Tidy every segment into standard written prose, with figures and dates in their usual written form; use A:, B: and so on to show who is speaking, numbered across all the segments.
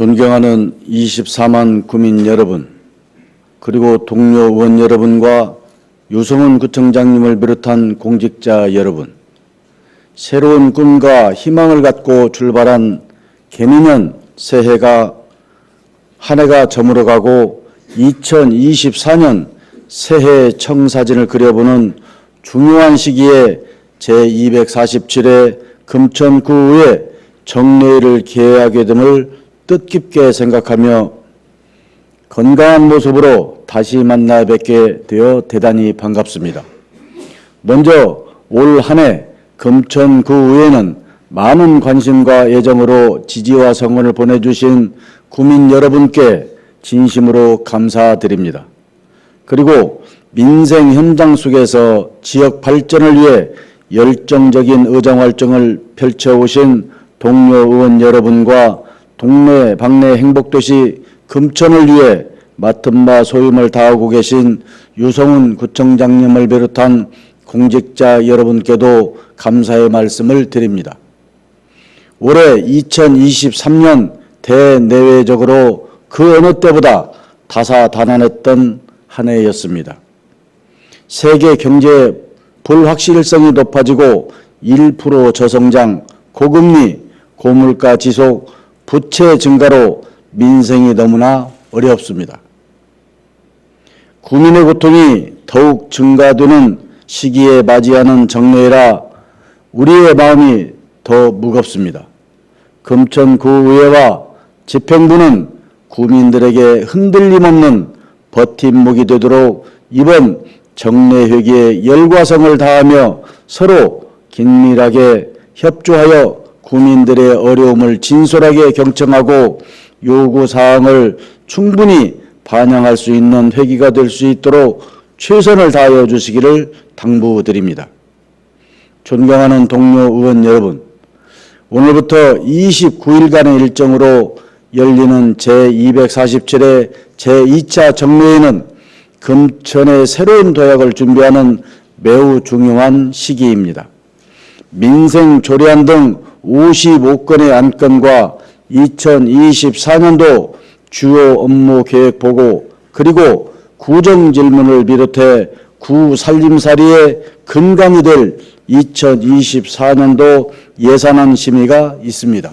A: 존경하는 24만 구민 여러분, 그리고 동료 의원 여러분과 유성훈 구청장님을 비롯한 공직자 여러분, 새로운 꿈과 희망을 갖고 출발한 개미년 새해가 한 해가 저물어가고 2024년 새해 청사진을 그려보는 중요한 시기에 제247회 금천구의회 정례회를 개회하게 됨을 뜻깊게 생각하며 건강한 모습으로 다시 만나 뵙게 되어 대단히 반갑습니다. 먼저 올 한 해 금천구의회는 많은 관심과 애정으로 지지와 성원을 보내주신 구민 여러분께 진심으로 감사드립니다. 그리고 민생 현장 속에서 지역 발전을 위해 열정적인 의정활동을 펼쳐오신 동료 의원 여러분과 동네 방내 행복도시 금천을 위해 맡은 바 소임을 다하고 계신 유성훈 구청장님을 비롯한 공직자 여러분께도 감사의 말씀을 드립니다. 올해 2023년 대내외적으로 그 어느 때보다 다사다난했던 한 해였습니다. 세계 경제 불확실성이 높아지고 1% 저성장, 고금리, 고물가 지속, 부채 증가로 민생이 너무나 어렵습니다. 국민의 고통이 더욱 증가되는 시기에 맞이하는 정례회라 우리의 마음이 더 무겁습니다. 금천구의회와 집행부는 국민들에게 흔들림 없는 버팀목이 되도록 이번 정례회기에 열과성을 다하며 서로 긴밀하게 협조하여 국민들의 어려움을 진솔하게 경청하고 요구사항을 충분히 반영할 수 있는 회기가 될 수 있도록 최선을 다하여 주시기를 당부드립니다. 존경하는 동료 의원 여러분, 오늘부터 29일간의 일정으로 열리는 제247회 제2차 정례회는 금천의 새로운 도약을 준비하는 매우 중요한 시기입니다. 민생 조례안 등 55건의 안건과 2024년도 주요 업무 계획 보고 그리고 구정 질문을 비롯해 구 살림살이의 근간이 될 2024년도 예산안 심의가 있습니다.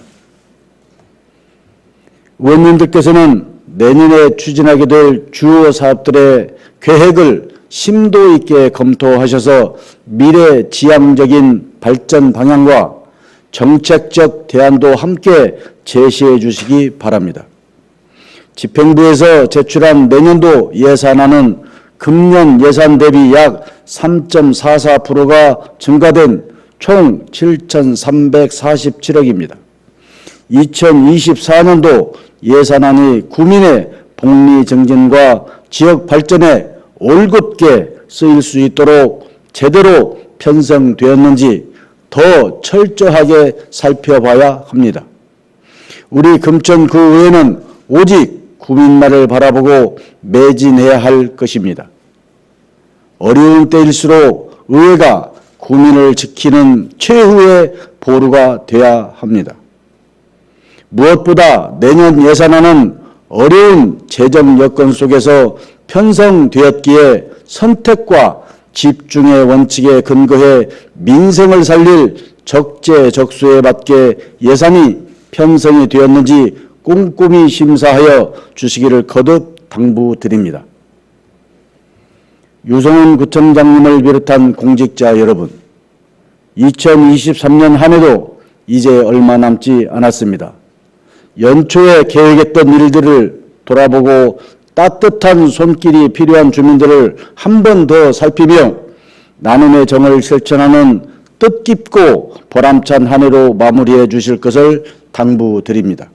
A: 의원님들께서는 내년에 추진하게 될 주요 사업들의 계획을 심도 있게 검토하셔서 미래지향적인 발전 방향과 정책적 대안도 함께 제시해 주시기 바랍니다. 집행부에서 제출한 내년도 예산안은 금년 예산 대비 약 3.44%가 증가된 총 7,347억입니다. 2024년도 예산안이 국민의 복리 증진과 지역 발전에 올곧게 쓰일 수 있도록 제대로 편성되었는지 더 철저하게 살펴봐야 합니다. 우리 금천구의회는 오직 국민만을 바라보고 매진해야 할 것입니다. 어려운 때일수록 의회가 국민을 지키는 최후의 보루가 되어야 합니다. 무엇보다 내년 예산안은 어려운 재정 여건 속에서 편성되었기에 선택과 집중의 원칙에 근거해 민생을 살릴 적재적소에 맞게 예산이 편성이 되었는지 꼼꼼히 심사하여 주시기를 거듭 당부드립니다. 유성훈 구청장님을 비롯한 공직자 여러분, 2023년 한 해도 이제 얼마 남지 않았습니다. 연초에 계획했던 일들을 돌아보고 따뜻한 손길이 필요한 주민들을 한 번 더 살피며 나눔의 정을 실천하는 뜻깊고 보람찬 한 해로 마무리해 주실 것을 당부드립니다.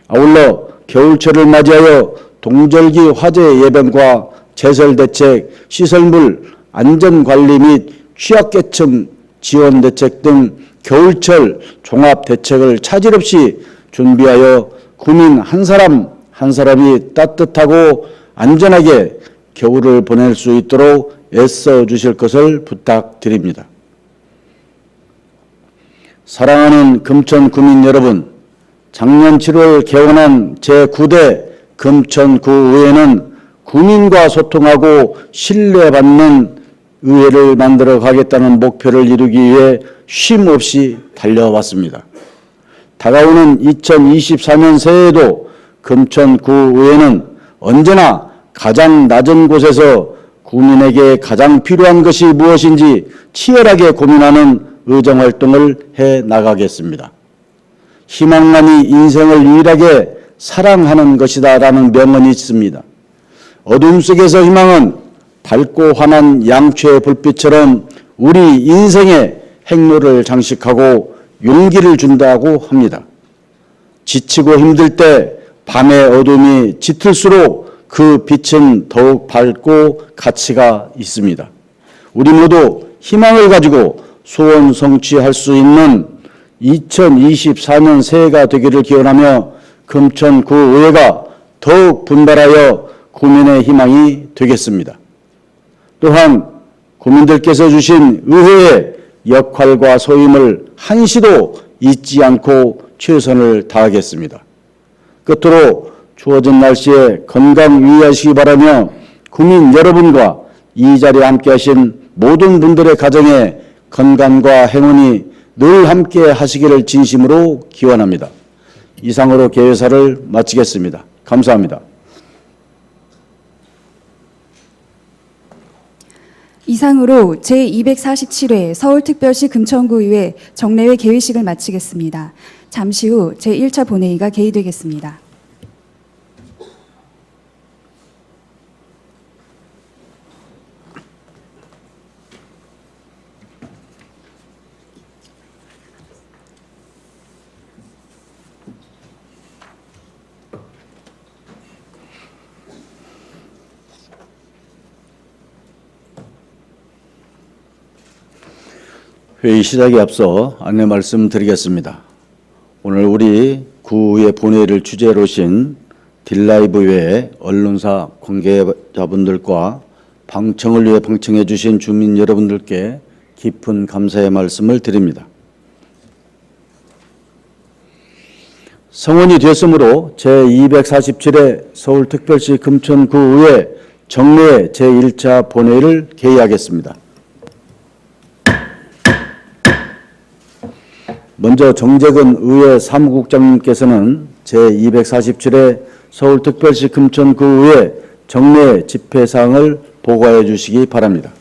A: 아울러 겨울철을 맞이하여 동절기 화재 예방과 제설대책, 시설물 안전관리 및 취약계층 지원대책 등 겨울철 종합대책을 차질 없이 준비하여 국민 한 사람 한 사람이 따뜻하고 안전하게 겨울을 보낼 수 있도록 애써 주실 것을 부탁드립니다. 사랑하는 금천 구민 여러분, 작년 7월 개원한 제9대 금천구의회는 국민과 소통하고 신뢰받는 의회를 만들어 가겠다는 목표를 이루기 위해 쉼 없이 달려왔습니다. 다가오는 2024년 새해에도 금천구의회는 언제나 가장 낮은 곳에서 국민에게 가장 필요한 것이 무엇인지 치열하게 고민하는 의정활동을 해나가겠습니다. 희망만이 인생을 유일하게 사랑하는 것이다 라는 명언이 있습니다. 어둠 속에서 희망은 밝고 환한 양초의 불빛처럼 우리 인생의 행로를 장식하고 용기를 준다고 합니다. 지치고 힘들 때 밤의 어둠이 짙을수록 그 빛은 더욱 밝고 가치가 있습니다. 우리 모두 희망을 가지고 소원 성취할 수 있는 2024년 새해가 되기를 기원하며 금천구의회가 더욱 분발하여 국민의 희망이 되겠습니다. 또한 국민들께서 주신 의회의 역할과 소임을 한시도 잊지 않고 최선을 다하겠습니다. 끝으로 추워진 날씨에 건강 유의하시기 바라며 국민 여러분과 이 자리에 함께하신 모든 분들의 가정에 건강과 행운이 늘 함께 하시기를 진심으로 기원합니다. 이상으로 개회사를 마치겠습니다. 감사합니다.
B: 이상으로 제247회 서울특별시 금천구의회 정례회 개회식을 마치겠습니다. 잠시 후 제1차 본회의가 개의되겠습니다.
A: 회의 시작에 앞서 안내 말씀드리겠습니다. 오늘 우리 구의회 본회의를 주재로 오신 딜라이브 외에 언론사 관계자분들과 방청을 위해 방청해 주신 주민 여러분들께 깊은 감사의 말씀을 드립니다. 성원이 되었으므로 제247회 서울특별시 금천구의회 정례 제1차 본회의를 개의하겠습니다. 먼저 정재근 의회 사무국장님께서는 제247회 서울특별시 금천구의회 정례 집회사항을 보고해 주시기 바랍니다.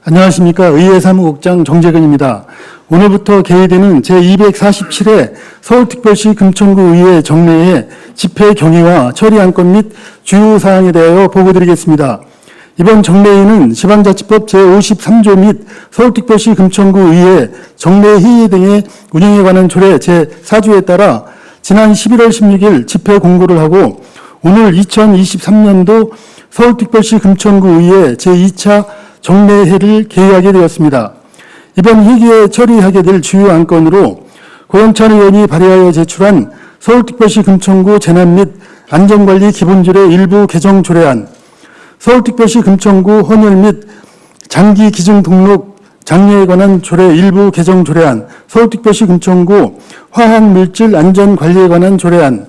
C: 안녕하십니까. 의회 사무국장 정재근입니다. 오늘부터 개의되는 제247회 서울특별시 금천구의회 정례의 집회 경위와 처리 안건 및 주요 사항에 대하여 보고드리겠습니다. 이번 정례회는 지방자치법 제53조 및 서울특별시 금천구의회 정례회의 등의 운영에 관한 조례 제4조에 따라 지난 11월 16일 집회 공고를 하고 오늘 2023년도 서울특별시 금천구의회 제2차 정례회를 개의하게 되었습니다. 이번 회기에 처리하게 될 주요 안건으로 고영찬 의원이 발의하여 제출한 서울특별시 금천구 재난 및 안전관리 기본조례 일부 개정 조례안, 서울특별시 금천구 헌혈 및 장기 기증 등록 장려에 관한 조례 일부 개정 조례안, 서울특별시 금천구 화학물질 안전관리에 관한 조례안,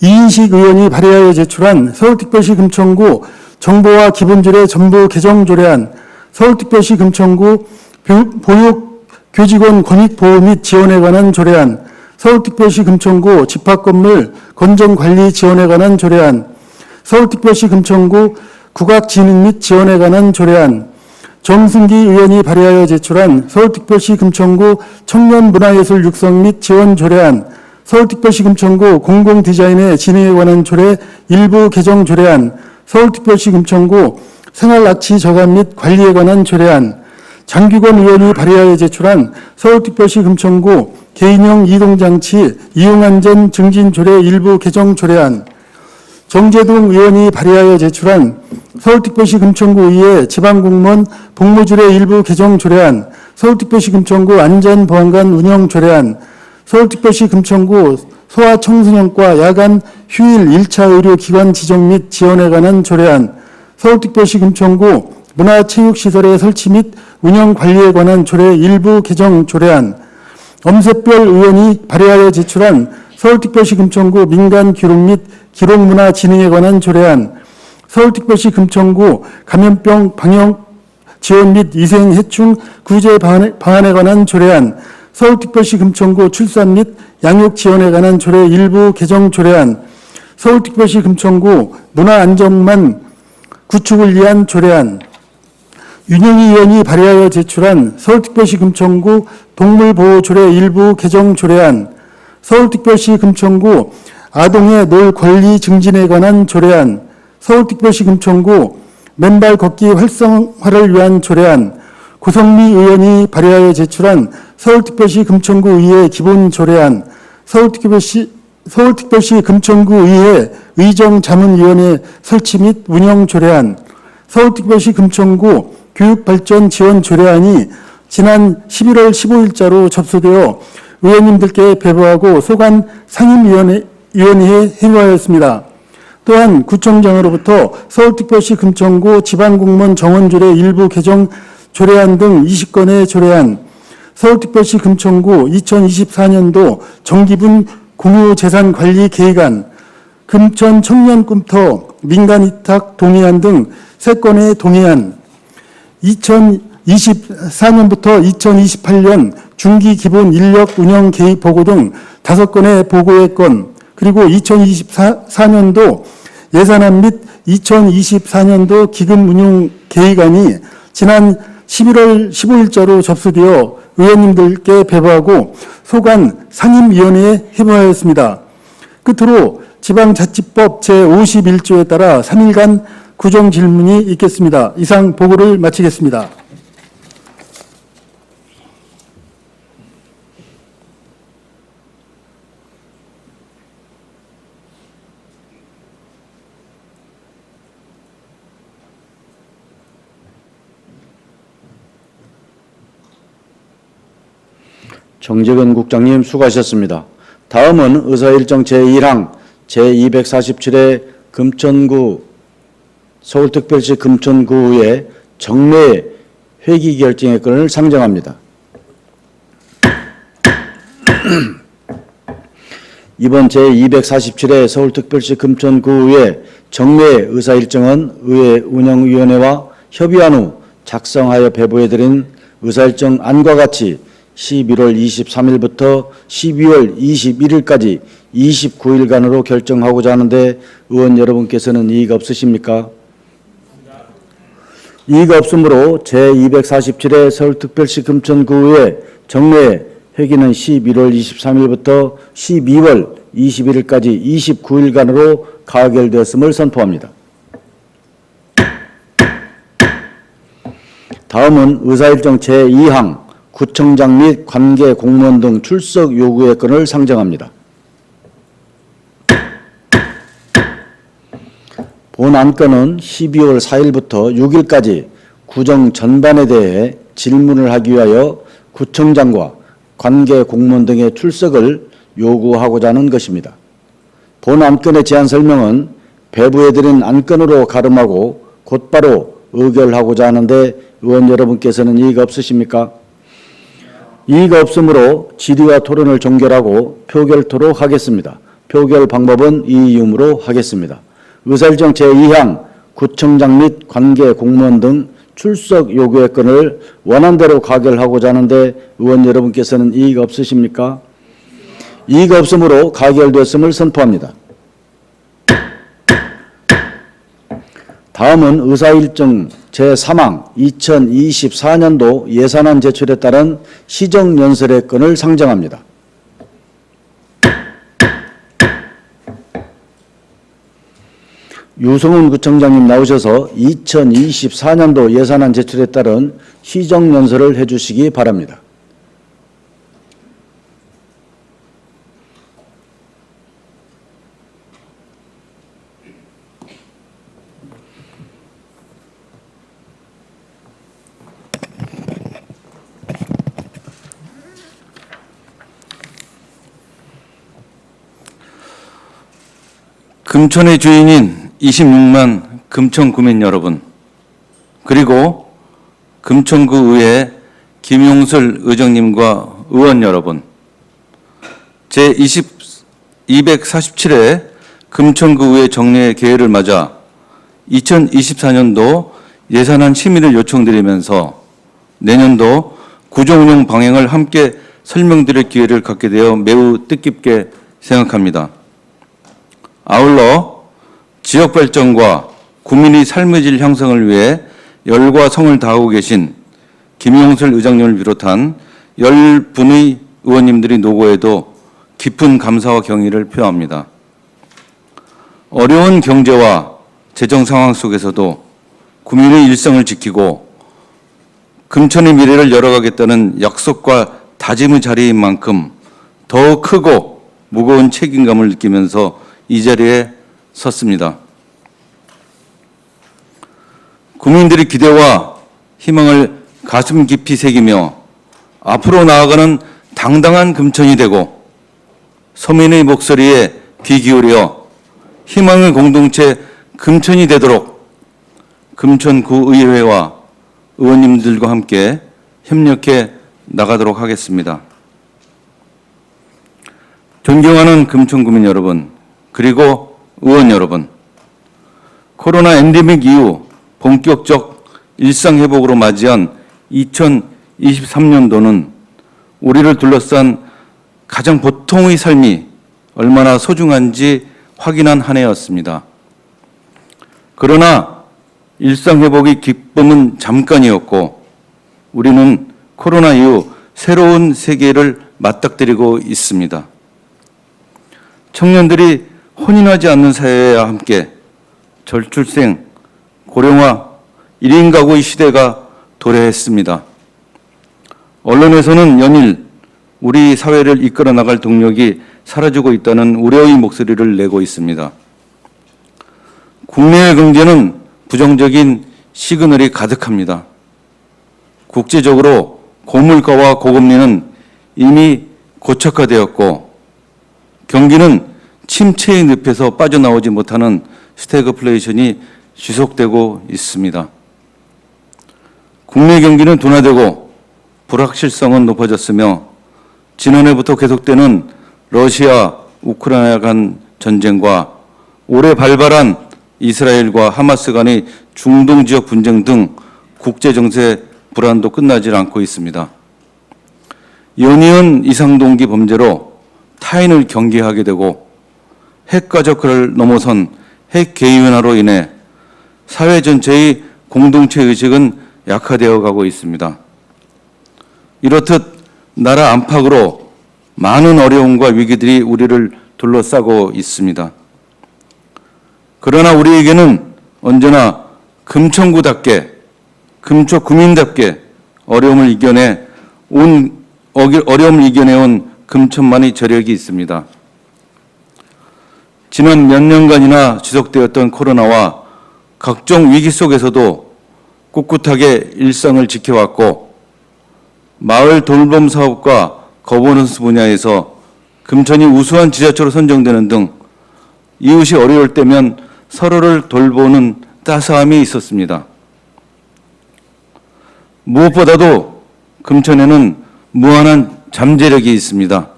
C: 이인식 의원이 발의하여 제출한 서울특별시 금천구 정보화 기본조례 전부 개정 조례안, 서울특별시 금천구 보육교직원 권익보호 및 지원에 관한 조례안, 서울특별시 금천구 집합건물 건전관리 지원에 관한 조례안, 서울특별시 금천구 국악진흥 및 지원에 관한 조례안, 정승기 의원이 발의하여 제출한 서울특별시 금천구 청년문화예술 육성 및 지원 조례안, 서울특별시 금천구 공공디자인의 진행에 관한 조례 일부 개정 조례안, 서울특별시 금천구 생활납치 저감 및 관리에 관한 조례안, 장규건 의원이 발의하여 제출한 서울특별시 금천구 개인형 이동장치 이용안전 증진 조례 일부 개정 조례안, 정재동 의원이 발의하여 제출한 서울특별시 금천구의회 지방공무원 복무조례 일부 개정 조례안, 서울특별시 금천구 안전보안관 운영 조례안, 서울특별시 금천구 소아청소년과 야간 휴일 1차 의료기관 지정 및 지원에 관한 조례안, 서울특별시 금천구 문화체육시설의 설치 및 운영 관리에 관한 조례 일부 개정 조례안, 엄세별 의원이 발의하여 제출한 서울특별시 금천구 민간 기록 및 기록문화 진흥에 관한 조례안, 서울특별시 금천구 감염병 방역 지원 및 위생해충 구제 방안에 관한 조례안, 서울특별시 금천구 출산 및 양육 지원에 관한 조례 일부 개정 조례안, 서울특별시 금천구 문화안전망 구축을 위한 조례안, 윤영희 의원이 발의하여 제출한 서울특별시 금천구 동물보호조례 일부 개정 조례안, 서울특별시 금천구 아동의 놀 권리 증진에 관한 조례안, 서울특별시 금천구 맨발 걷기 활성화를 위한 조례안, 고성미 의원이 발의하여 제출한 서울특별시 금천구의회 기본조례안, 서울특별시 금천구의회 의정자문위원회 설치 및 운영 조례안, 서울특별시 금천구 교육발전 지원 조례안이 지난 11월 15일자로 접수되어 의원님들께 배부하고 소관 상임위원회에 회부하였습니다. 또한 구청장으로부터 서울특별시 금천구 지방공무원 정원조례 일부 개정 조례안 등 20건의 조례안, 서울특별시 금천구 2024년도 정기분 공유재산관리 계획안, 금천 청년꿈터 민간위탁 동의안 등 3건의 동의안, 2024년부터 2028년 중기기본 인력 운영 계획 보고 등 5건의 보고의 건, 그리고 2024년도 예산안 및 2024년도 기금 운용 계획안이 지난 11월 15일자로 접수되어 의원님들께 배부하고 소관 상임위원회에 회부하였습니다. 끝으로 지방자치법 제51조에 따라 3일간 구정질문이 있겠습니다. 이상 보고를 마치겠습니다.
A: 정재근 국장님 수고하셨습니다. 다음은 의사일정 제1항 제247회 금천구 서울특별시 금천구의 정례 회기 결정의 건을 상정합니다. 이번 제247회 서울특별시 금천구의 정례 의사일정은 의회 운영위원회와 협의한 후 작성하여 배부해드린 의사일정 안과 같이 11월 23일부터 12월 21일까지 29일간으로 결정하고자 하는데 의원 여러분께서는 이의가 없으십니까? 이의가 없으므로 제247회 서울특별시 금천구의 정례 회기는 11월 23일부터 12월 21일까지 29일간으로 가결되었음을 선포합니다. 다음은 의사일정 제2항 구청장 및 관계 공무원 등 출석 요구의 건을 상정합니다. 본 안건은 12월 4일부터 6일까지 구정 전반에 대해 질문을 하기 위하여 구청장과 관계 공무원 등의 출석을 요구하고자 하는 것입니다. 본 안건의 제안 설명은 배부해드린 안건으로 가름하고 곧바로 의결하고자 하는데 의원 여러분께서는 이의가 없으십니까? 이의가 없으므로 질의와 토론을 종결하고 표결토록 하겠습니다. 표결 방법은 이의음으로 하겠습니다. 의사일정 제2항 구청장 및 관계 공무원 등 출석 요구의 건을 원안대로 가결하고자 하는데 의원 여러분께서는 이의가 없으십니까? 이의가 없으므로 가결되었음을 선포합니다. 다음은 의사일정 제3항 2024년도 예산안 제출에 따른 시정연설의 건을 상정합니다. 유성훈 구청장님 나오셔서 2024년도 예산안 제출에 따른 시정연설을 해주시기 바랍니다.
D: 금천의 주인인 26만 금천 구민 여러분, 그리고 금천구 의회 김용술 의장님과 의원 여러분, 제247회 금천구 의회 정례 개회를 맞아 2024년도 예산안 심의를 요청드리면서 내년도 구조운영 방향을 함께 설명드릴 기회를 갖게 되어 매우 뜻깊게 생각합니다. 아울러 지역 발전과 국민의 삶의 질 향상을 위해 열과 성을 다하고 계신 김용술 의장님을 비롯한 10분의 의원님들이 노고에도 깊은 감사와 경의를 표합니다. 어려운 경제와 재정 상황 속에서도 국민의 일상을 지키고 금천의 미래를 열어가겠다는 약속과 다짐의 자리인 만큼 더 크고 무거운 책임감을 느끼면서 이 자리에 섰습니다. 국민들의 기대와 희망을 가슴 깊이 새기며 앞으로 나아가는 당당한 금천이 되고 서민의 목소리에 귀 기울여 희망의 공동체 금천이 되도록 금천구의회와 의원님들과 함께 협력해 나가도록 하겠습니다. 존경하는 금천구민 여러분, 그리고 의원 여러분, 코로나 엔데믹 이후 본격적 일상회복으로 맞이한 2023년도는 우리를 둘러싼 가장 보통의 삶이 얼마나 소중한지 확인한 한 해였습니다. 그러나 일상회복의 기쁨은 잠깐이었고 우리는 코로나 이후 새로운 세계를 맞닥뜨리고 있습니다. 청년들이 혼인하지 않는 사회와 함께 저출생, 고령화, 1인 가구의 시대가 도래했습니다. 언론에서는 연일 우리 사회를 이끌어 나갈 동력이 사라지고 있다는 우려의 목소리를 내고 있습니다. 국내의 경제는 부정적인 시그널이 가득합니다. 국제적으로 고물가와 고금리는 이미 고착화되었고 경기는 침체의 늪에서 빠져나오지 못하는 스태그플레이션이 지속되고 있습니다. 국내 경기는 둔화되고 불확실성은 높아졌으며 지난해부터 계속되는 러시아, 우크라이나 간 전쟁과 올해 발발한 이스라엘과 하마스 간의 중동 지역 분쟁 등 국제정세 불안도 끝나질 않고 있습니다. 연이은 이상동기 범죄로 타인을 경계하게 되고 핵가족화를 넘어선 핵 개인화로 인해 사회 전체의 공동체 의식은 약화되어 가고 있습니다. 이렇듯 나라 안팎으로 많은 어려움과 위기들이 우리를 둘러싸고 있습니다. 그러나 우리에게는 언제나 금천구답게, 금천구민답게 어려움을 이겨내온 금천만의 저력이 있습니다. 지난 몇 년간이나 지속되었던 코로나와 각종 위기 속에서도 꿋꿋하게 일상을 지켜왔고 마을 돌봄 사업과 거버넌스 분야에서 금천이 우수한 지자체로 선정되는 등 이웃이 어려울 때면 서로를 돌보는 따스함이 있었습니다. 무엇보다도 금천에는 무한한 잠재력이 있습니다.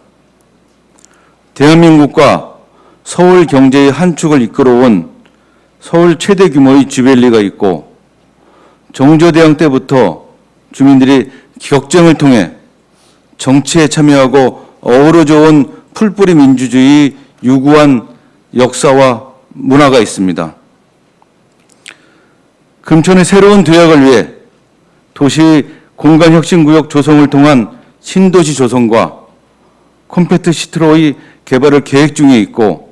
D: 대한민국과 서울 경제의 한 축을 이끌어온 서울 최대 규모의 쥐밸리가 있고 정조대왕 때부터 주민들이 격정을 통해 정치에 참여하고 어우러져 온 풀뿌리 민주주의 유구한 역사와 문화가 있습니다. 금천의 새로운 도약을 위해 도시 공간혁신구역 조성을 통한 신도시 조성과 컴팩트 시티로의 개발을 계획 중에 있고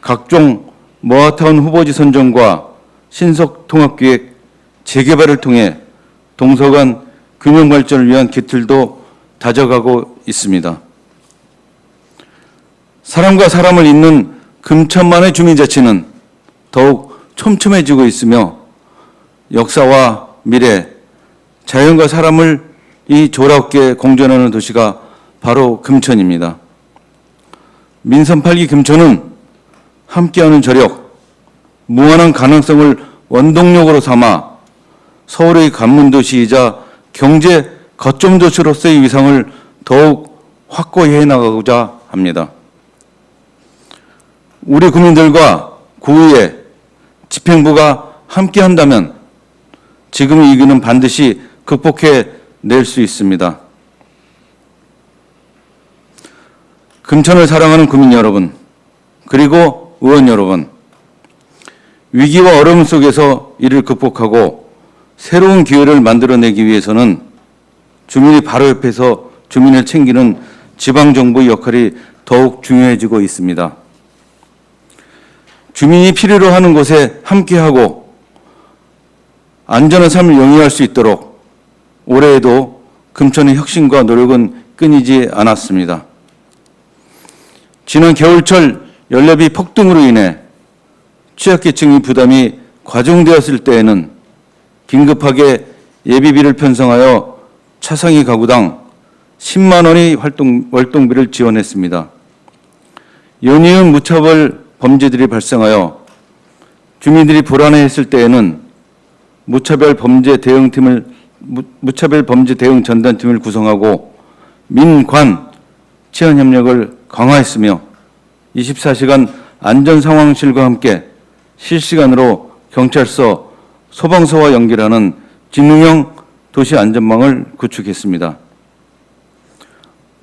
D: 각종 모아타운 후보지 선정과 신석 통합기획 재개발을 통해 동서간 균형 발전을 위한 기틀도 다져가고 있습니다. 사람과 사람을 잇는 금천만의 주민자치는 더욱 촘촘해지고 있으며 역사와 미래, 자연과 사람을 이 조화롭게 공존하는 도시가 바로 금천입니다. 민선 8기 금천은 함께하는 저력, 무한한 가능성을 원동력으로 삼아 서울의 관문도시이자 경제 거점 도시로서의 위상을 더욱 확고히 해나가고자 합니다. 우리 국민들과 구의회, 집행부가 함께한다면 지금의 위기는 반드시 극복해낼 수 있습니다. 금천을 사랑하는 국민 여러분, 그리고 의원 여러분, 위기와 어려움 속에서 이를 극복하고 새로운 기회를 만들어내기 위해서는 주민이 바로 옆에서 주민을 챙기는 지방정부의 역할이 더욱 중요해지고 있습니다. 주민이 필요로 하는 곳에 함께하고 안전한 삶을 영위할 수 있도록 올해에도 금천의 혁신과 노력은 끊이지 않았습니다. 지난 겨울철 연료비 폭등으로 인해 취약계층의 부담이 과중되었을 때에는 긴급하게 예비비를 편성하여 차상위 가구당 10만 원의 월동비를 지원했습니다. 연이은 무차별 범죄들이 발생하여 주민들이 불안해했을 때에는 무차별 범죄 대응 전단팀을 구성하고 민관 치안 협력을 강화했으며 24시간 안전상황실과 함께 실시간으로 경찰서, 소방서와 연결하는 지능형 도시 안전망을 구축했습니다.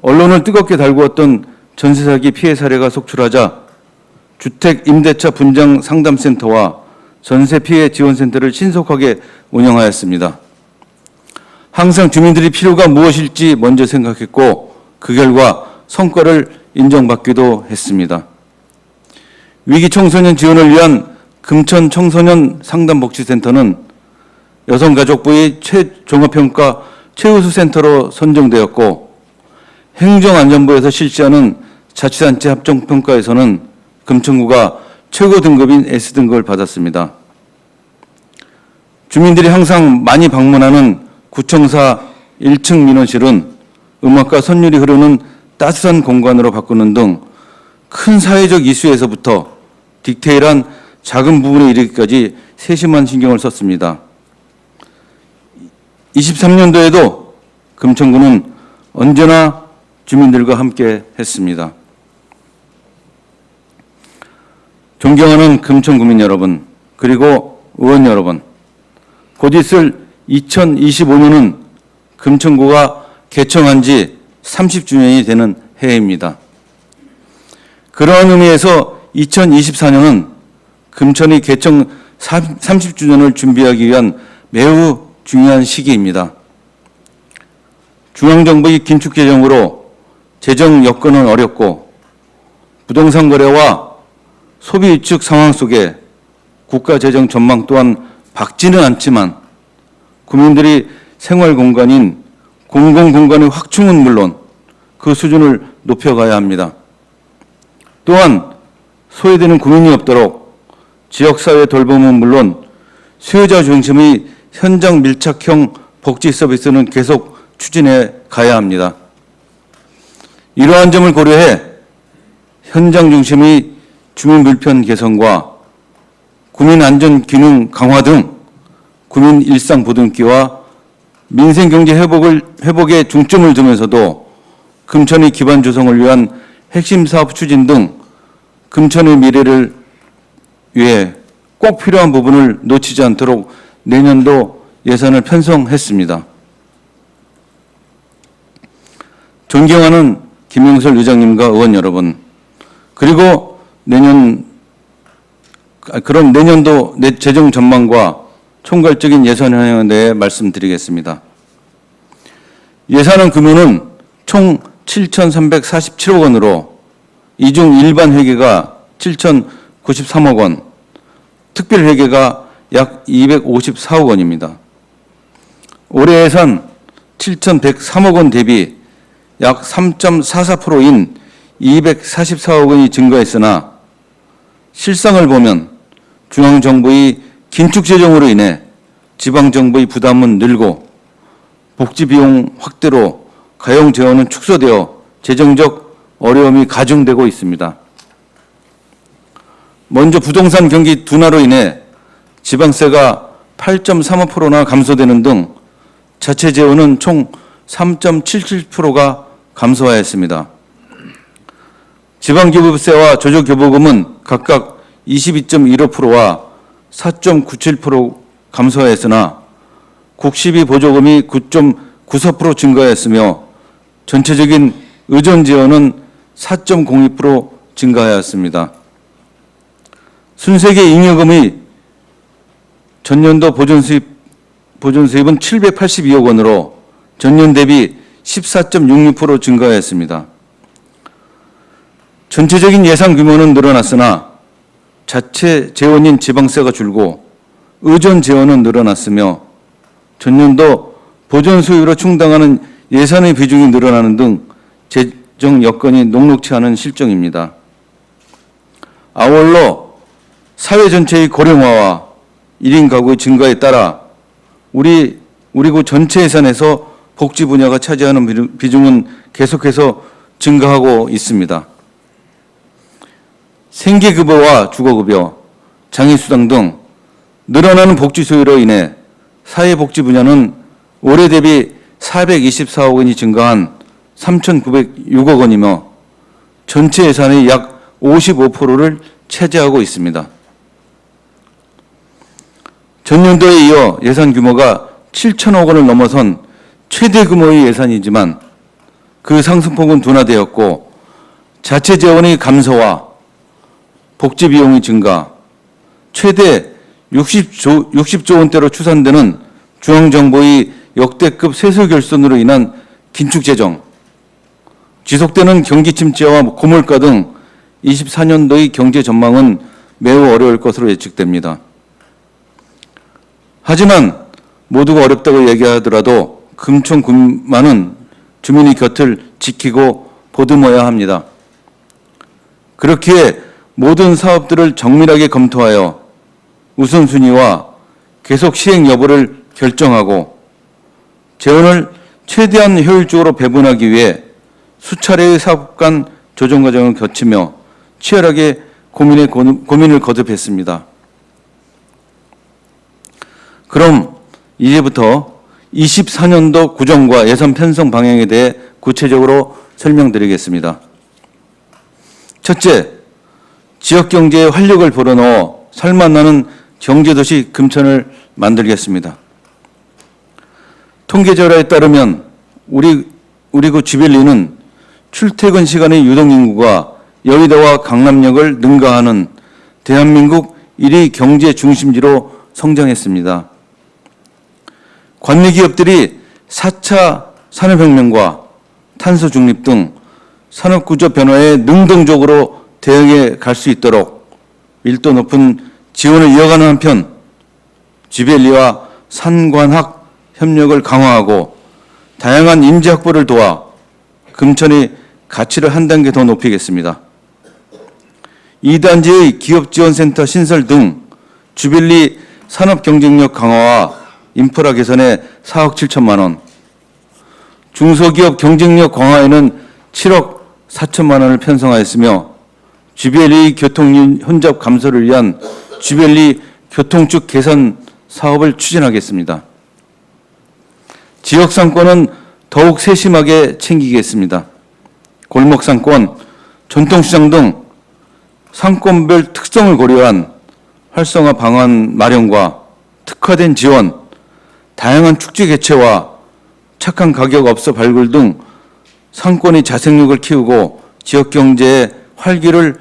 D: 언론을 뜨겁게 달구었던 전세 사기 피해 사례가 속출하자 주택 임대차 분쟁 상담센터와 전세 피해 지원센터를 신속하게 운영하였습니다. 항상 주민들의 필요가 무엇일지 먼저 생각했고 그 결과 성과를 인정받기도 했습니다. 위기 청소년 지원을 위한 금천 청소년 상담복지센터는 여성가족부의 종합평가 최우수 센터로 선정되었고 행정안전부에서 실시하는 자치단체 합정평가에서는 금천구가 최고 등급인 S등급을 받았습니다. 주민들이 항상 많이 방문하는 구청사 1층 민원실은 음악과 선율이 흐르는 따뜻한 공간으로 바꾸는 등 큰 사회적 이슈에서부터 디테일한 작은 부분에 이르기까지 세심한 신경을 썼습니다. 23년도에도 금천구는 언제나 주민들과 함께 했습니다. 존경하는 금천구민 여러분, 그리고 의원 여러분, 곧 있을 2025년은 금천구가 개청한 지 30주년이 되는 해입니다. 그러한 의미에서 2024년은 금천이 개청 30주년을 준비하기 위한 매우 중요한 시기입니다. 중앙정부의 긴축 재정으로 재정 여건은 어렵고 부동산 거래와 소비 위축 상황 속에 국가 재정 전망 또한 밝지는 않지만 국민들이 생활 공간인 공공공간의 확충은 물론 그 수준을 높여가야 합니다. 또한 소외되는 국민이 없도록 지역사회 돌봄은 물론 수요자 중심의 현장 밀착형 복지 서비스는 계속 추진해 가야 합니다. 이러한 점을 고려해 현장 중심의 주민 불편 개선과 국민 안전 기능 강화 등 국민 일상 보듬기와 민생 경제 회복에 중점을 두면서도 금천의 기반 조성을 위한 핵심 사업 추진 등 금천의 미래를 위해 꼭 필요한 부분을 놓치지 않도록 내년도 예산을 편성했습니다. 존경하는 김영설 의장님과 의원 여러분, 그리고 그런 내년도 재정 전망과 총괄적인 예산 현황에 대해 말씀드리겠습니다. 예산안 규모는 총 7,347억 원으로 이 중 일반 회계가 7,093억 원, 특별 회계가 약 254억 원입니다. 올해 예산 7,103억 원 대비 약 3.44%인 244억 원이 증가했으나 실상을 보면 중앙정부의 긴축 재정으로 인해 지방정부의 부담은 늘고 복지비용 확대로 가용 재원은 축소되어 재정적 어려움이 가중되고 있습니다. 먼저 부동산 경기 둔화로 인해 지방세가 8.35%나 감소되는 등 자체 재원은 총 3.77%가 감소하였습니다. 지방교부세와 조조교부금은 각각 22.15%와 4.97% 감소하였으나 국시비 보조금이 9.94% 증가하였으며 전체적인 의존 재원은 4.02% 증가하였습니다. 순세계 잉여금의 전년도 보존수입은 782억 원으로 전년 대비 14.66% 증가하였습니다. 전체적인 예산 규모는 늘어났으나 자체 재원인 지방세가 줄고 의존 재원은 늘어났으며 전년도 보존 수입으로 충당하는 예산의 비중이 늘어나는 등 재정 여건이 녹록치 않은 실정입니다. 아울러 사회 전체의 고령화와 1인 가구의 증가에 따라 우리 구 전체 예산에서 복지 분야가 차지하는 비중은 계속해서 증가하고 있습니다. 생계급여와 주거급여, 장애수당 등 늘어나는 복지 수요로 인해 사회복지 분야는 올해 대비 424억 원이 증가한 3,906억 원이며 전체 예산의 약 55%를 차지하고 있습니다. 전년도에 이어 예산 규모가 7천억 원을 넘어선 최대 규모의 예산이지만 그 상승폭은 둔화되었고 자체 재원의 감소와 복지 비용의 증가, 최대 60조 원대로 추산되는 중앙정부의 역대급 세수 결손으로 인한 긴축 재정, 지속되는 경기 침체와 고물가 등 24년도의 경제 전망은 매우 어려울 것으로 예측됩니다. 하지만 모두가 어렵다고 얘기하더라도 금천구만은 주민의 곁을 지키고 보듬어야 합니다. 그렇기에 모든 사업들을 정밀하게 검토하여 우선순위와 계속 시행 여부를 결정하고 재원을 최대한 효율적으로 배분하기 위해 수차례의 사업 간 조정 과정을 거치며 치열하게 고민을 거듭했습니다. 그럼 이제부터 24년도 구정과 예산 편성 방향에 대해 구체적으로 설명드리겠습니다. 첫째, 지역경제에 활력을 불어넣어 살맛나는 경제도시 금천을 만들겠습니다. 통계자료에 따르면 우리 구 주벨리는 출퇴근 시간의 유동인구가 여의도와 강남역을 능가하는 대한민국 1위 경제 중심지로 성장했습니다. 관리기업들이 4차 산업혁명과 탄소 중립 등 산업구조 변화에 능동적으로 대응해 갈 수 있도록 밀도 높은 지원을 이어가는 한편 주벨리와 산관학 협력을 강화하고 다양한 인재 확보를 도와 금천의 가치를 한 단계 더 높이겠습니다. 2단지의 기업지원센터 신설 등 주벨리 산업 경쟁력 강화와 인프라 개선에 4억 7천만 원, 중소기업 경쟁력 강화에는 7억 4천만 원을 편성하였으며 주벨리 교통 혼잡 감소를 위한 주벨리 교통축 개선 사업을 추진하겠습니다. 지역 상권은 더욱 세심하게 챙기겠습니다. 골목 상권, 전통시장 등 상권별 특성을 고려한 활성화 방안 마련과 특화된 지원, 다양한 축제 개최와 착한 가격 업소 발굴 등 상권의 자생력을 키우고 지역 경제의 활기를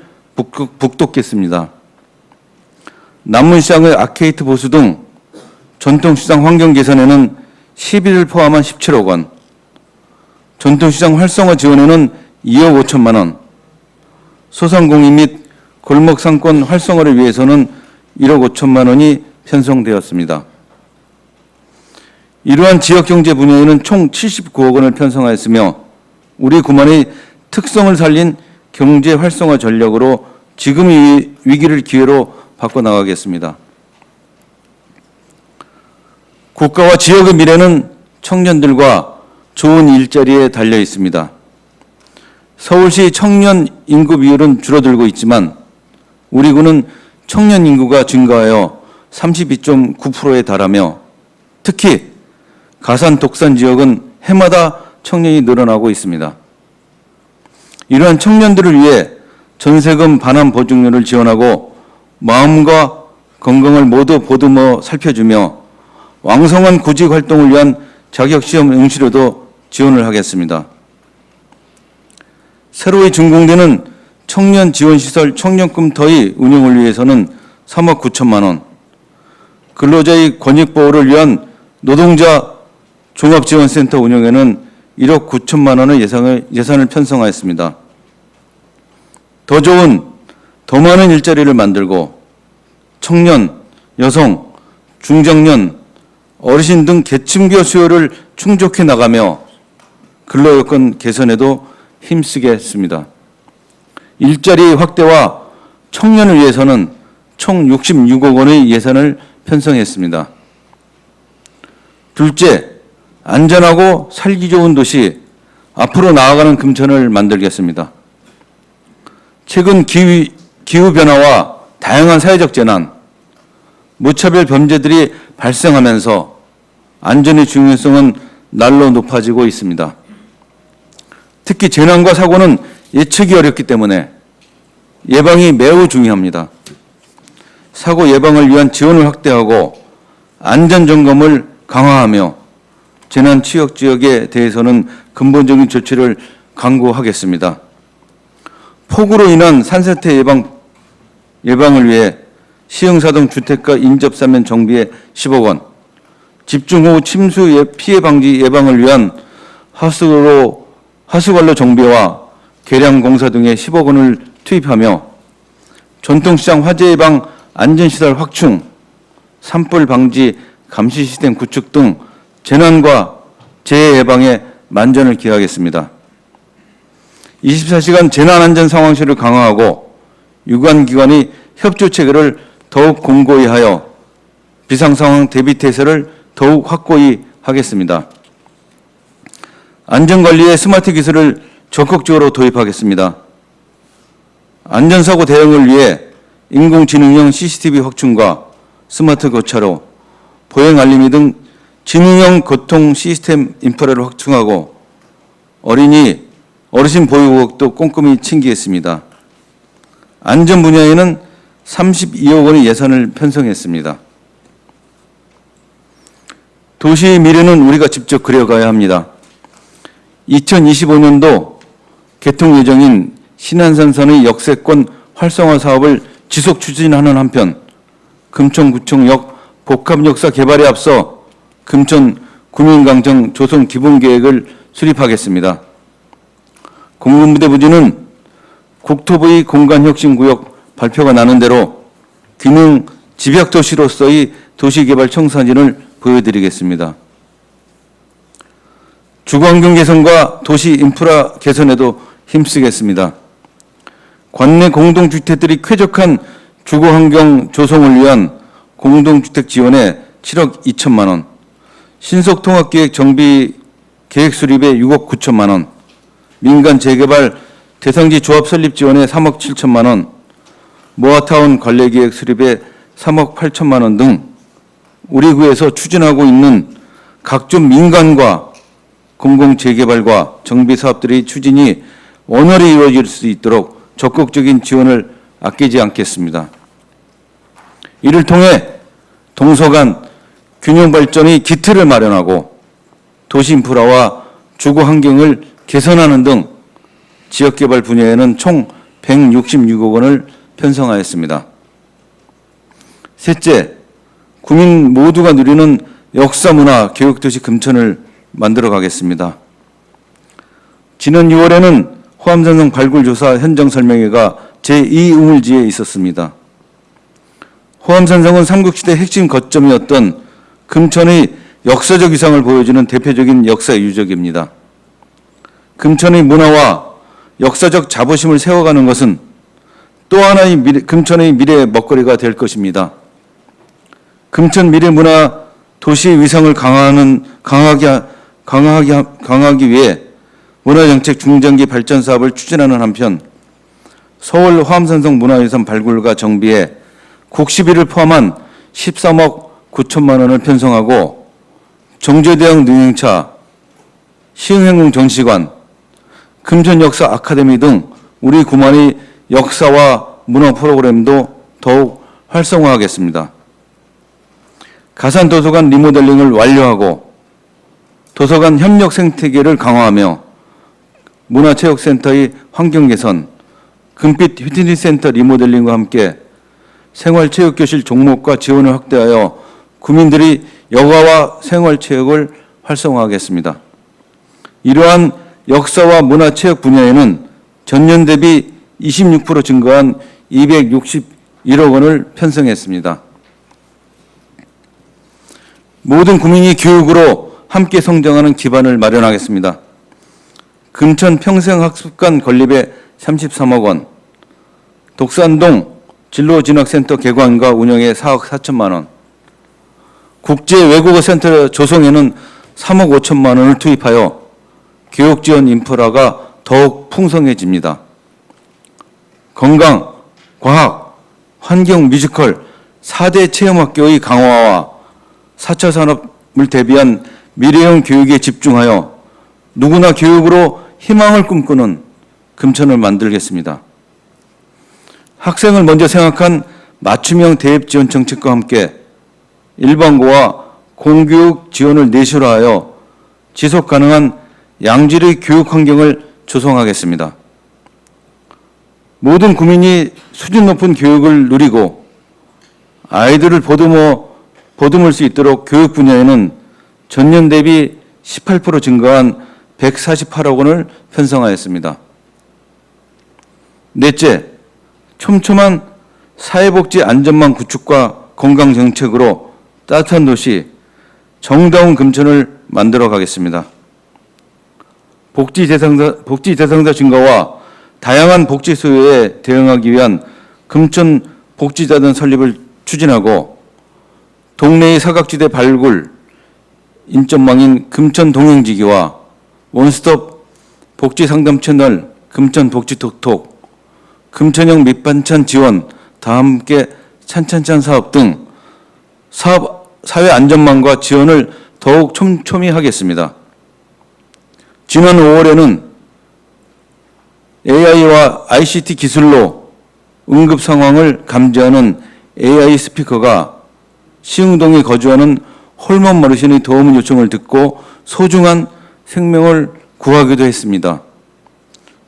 D: 북돋겠습니다. 남문시장의 아케이트 보수 등 전통시장 환경 개선에는 11을 포함한 17억 원, 전통시장 활성화 지원에는 2억 5천만 원, 소상공인 및 골목 상권 활성화를 위해서는 1억 5천만 원이 편성되었습니다. 이러한 지역경제 분야에는 총 79억 원을 편성하였으며 우리 구만의 특성을 살린 경제 활성화 전략으로 지금의 위기를 기회로 바꿔나가겠습니다. 국가와 지역의 미래는 청년들과 좋은 일자리에 달려 있습니다. 서울시 청년 인구 비율은 줄어들고 있지만 우리 군은 청년 인구가 증가하여 32.9%에 달하며 특히 가산 독산 지역은 해마다 청년이 늘어나고 있습니다. 이러한 청년들을 위해 전세금 반환 보증료를 지원하고 마음과 건강을 모두 보듬어 살펴주며 왕성한 구직 활동을 위한 자격시험 응시료도 지원을 하겠습니다. 새로이 준공되는 청년 지원시설 청년금 터의 운영을 위해서는 3억 9천만 원, 근로자의 권익보호를 위한 노동자 종합지원센터 운영에는 1억 9천만 원의 예산을 편성하였습니다. 더 좋은, 더 많은 일자리를 만들고 청년, 여성, 중장년, 어르신 등 계층별 수요를 충족해 나가며 근로여건 개선에도 힘쓰겠습니다. 일자리 확대와 청년을 위해서는 총 66억 원의 예산을 편성했습니다. 둘째, 안전하고 살기 좋은 도시, 앞으로 나아가는 금천을 만들겠습니다. 최근 기후변화와 다양한 사회적 재난, 무차별 범죄들이 발생하면서 안전의 중요성은 날로 높아지고 있습니다. 특히 재난과 사고는 예측이 어렵기 때문에 예방이 매우 중요합니다. 사고 예방을 위한 지원을 확대하고 안전점검을 강화하며 재난 취약 지역에 대해서는 근본적인 조치를 강구하겠습니다. 폭우로 인한 산사태 예방을 위해 시흥사동 주택가 인접사면 정비에 10억 원, 집중호우 침수 피해 방지 예방을 위한 하수관로 정비와 개량 공사 등에 10억 원을 투입하며 전통시장 화재 예방 안전시설 확충, 산불 방지 감시 시스템 구축 등 재난과 재해 예방에 만전을 기하겠습니다. 24시간 재난안전상황실을 강화하고 유관기관의 협조 체계를 더욱 공고히 하여 비상상황 대비태세를 더욱 확고히 하겠습니다. 안전관리에 스마트 기술을 적극적으로 도입하겠습니다. 안전사고 대응을 위해 인공지능형 CCTV 확충과 스마트 교차로, 보행 알림이 등 지능형 교통 시스템 인프라를 확충하고 어르신 보호구역도 꼼꼼히 챙기겠습니다. 안전 분야에는 32억 원의 예산을 편성했습니다. 도시의 미래는 우리가 직접 그려가야 합니다. 2025년도 개통 예정인 신안산선의 역세권 활성화 사업을 지속 추진하는 한편 금천구청역 복합역사 개발에 앞서 금천 구민강정 조성 기본계획을 수립하겠습니다. 공군부대 부지는 국토부의 공간혁신구역 발표가 나는 대로 기능 집약도시로서의 도시개발 청사진을 보여드리겠습니다. 주거환경 개선과 도시 인프라 개선에도 힘쓰겠습니다. 관내 공동주택들이 쾌적한 주거환경 조성을 위한 공동주택 지원에 7억 2천만 원, 신속통합기획 정비 계획 수립에 6억 9천만 원, 민간 재개발 대상지 조합 설립 지원에 3억 7천만 원, 모아타운 관례기획 수립에 3억 8천만 원 등 우리 구에서 추진하고 있는 각종 민간과 공공재개발과 정비사업들의 추진이 원활히 이루어질 수 있도록 적극적인 지원을 아끼지 않겠습니다. 이를 통해 동서간 균형 발전의 기틀을 마련하고 도시 인프라와 주거 환경을 개선하는 등 지역개발 분야에는 총 166억 원을 편성하였습니다. 셋째, 국민 모두가 누리는 역사문화 교육도시 금천을 만들어 가겠습니다. 지난 6월에는 호암산성 발굴조사 현장 설명회가 제2우물지에 있었습니다. 호암산성은 삼국시대 핵심 거점이었던 금천의 역사적 위상을 보여주는 대표적인 역사 유적입니다. 금천의 문화와 역사적 자부심을 세워가는 것은 또 하나의 금천의 미래 먹거리가 될 것입니다. 금천 미래문화 도시의 위상을 강화하기 위해 문화정책 중장기 발전 사업을 추진하는 한편 서울 화암산성 문화유산 발굴과 정비에 국시비를 포함한 13억 9천만 원을 편성하고 정제대형 능행차, 시흥행궁 전시관, 금천역사 아카데미 등 우리 구만의 역사와 문화 프로그램도 더욱 활성화하겠습니다. 가산도서관 리모델링을 완료하고 도서관 협력 생태계를 강화하며 문화체육센터의 환경 개선, 금빛 피트니스 센터 리모델링과 함께 생활체육교실 종목과 지원을 확대하여 구민들이 여가와 생활체육을 활성화하겠습니다. 이러한 역사와 문화체육 분야에는 전년 대비 26% 증가한 261억 원을 편성했습니다. 모든 국민이 교육으로 함께 성장하는 기반을 마련하겠습니다. 금천 평생학습관 건립에 33억 원, 독산동 진로진학센터 개관과 운영에 4억 4천만 원, 국제외국어센터 조성에는 3억 5천만 원을 투입하여 교육지원 인프라가 더욱 풍성해집니다. 건강, 과학, 환경, 뮤지컬 4대 체험학교의 강화와 4차 산업을 대비한 미래형 교육에 집중하여 누구나 교육으로 희망을 꿈꾸는 금천을 만들겠습니다. 학생을 먼저 생각한 맞춤형 대입 지원 정책과 함께 일반고와 공교육 지원을 내실화하여 지속 가능한 양질의 교육 환경을 조성하겠습니다. 모든 국민이 수준 높은 교육을 누리고 아이들을 보듬을 수 있도록 교육 분야에는 전년 대비 18% 증가한 148억 원을 편성하였습니다. 넷째, 촘촘한 사회복지 안전망 구축과 건강 정책으로 따뜻한 도시, 정다운 금천을 만들어 가겠습니다. 복지 대상자 증가와 다양한 복지 수요에 대응하기 위한 금천 복지자단 설립을 추진하고 동네의 사각지대 발굴, 인접망인 금천 동행지기와 원스톱 복지 상담 채널 금천 복지톡톡, 금천형 밑반찬 지원 다 함께 찬찬찬 사업 등 사회 안전망과 지원을 더욱 촘촘히 하겠습니다. 지난 5월에는 AI와 ICT 기술로 응급 상황을 감지하는 AI 스피커가 시흥동에 거주하는 홀몸 어르신의 도움 요청을 듣고 소중한 생명을 구하기도 했습니다.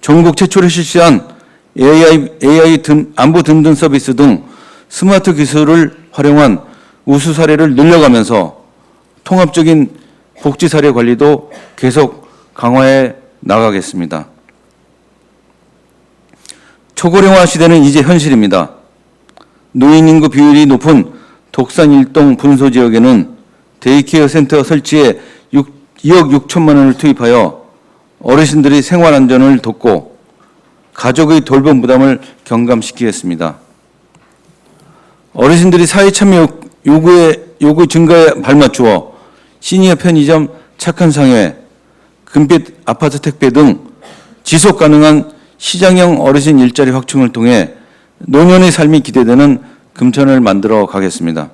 D: 전국 최초로 실시한 AI 안부 든든 서비스 등 스마트 기술을 활용한 우수 사례를 늘려가면서 통합적인 복지 사례 관리도 계속 강화해 나가겠습니다. 초고령화 시대는 이제 현실입니다. 노인 인구 비율이 높은 독산 일동 분소 지역에는 데이케어 센터 설치에 2억 6천만 원을 투입하여 어르신들의 생활 안전을 돕고 가족의 돌봄 부담을 경감시키겠습니다. 어르신들이 사회 참여 요구 증가에 발맞추어 시니어 편의점, 착한 상회, 금빛 아파트 택배 등 지속 가능한 시장형 어르신 일자리 확충을 통해 노년의 삶이 기대되는 금천을 만들어 가겠습니다.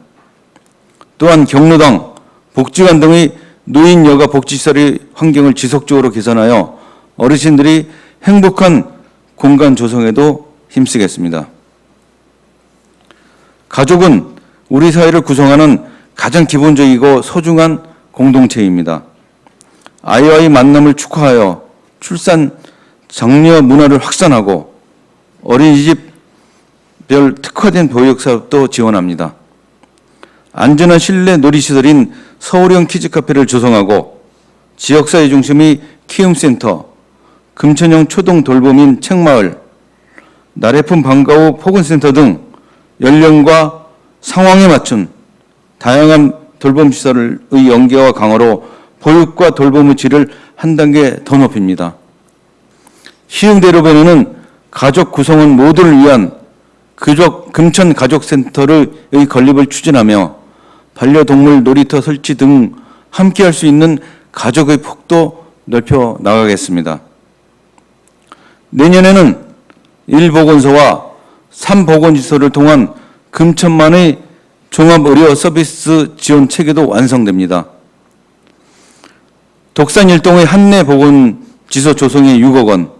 D: 또한 경로당, 복지관 등의 노인 여가 복지시설의 환경을 지속적으로 개선하여 어르신들이 행복한 공간 조성에도 힘쓰겠습니다. 가족은 우리 사회를 구성하는 가장 기본적이고 소중한 공동체입니다. 아이와의 만남을 축하하여 출산, 장려 문화를 확산하고 어린이집별 특화된 보육 사업도 지원합니다. 안전한 실내 놀이시설인 서울형 키즈카페를 조성하고 지역사회 중심의 키움센터, 금천형 초동 돌봄인 책마을, 나래품 방과후 포근센터 등 연령과 상황에 맞춘 다양한 돌봄시설의 연계와 강화로 보육과 돌봄의 질을 한 단계 더 높입니다. 시흥대로변에는 가족 구성원 모두를 위한 금천 가족센터의 건립을 추진하며 반려동물 놀이터 설치 등 함께할 수 있는 가족의 폭도 넓혀 나가겠습니다. 내년에는 1보건소와 3보건지소를 통한 금천만의 종합의료 서비스 지원 체계도 완성됩니다. 독산 1동의 한내 보건지소 조성에 6억 원,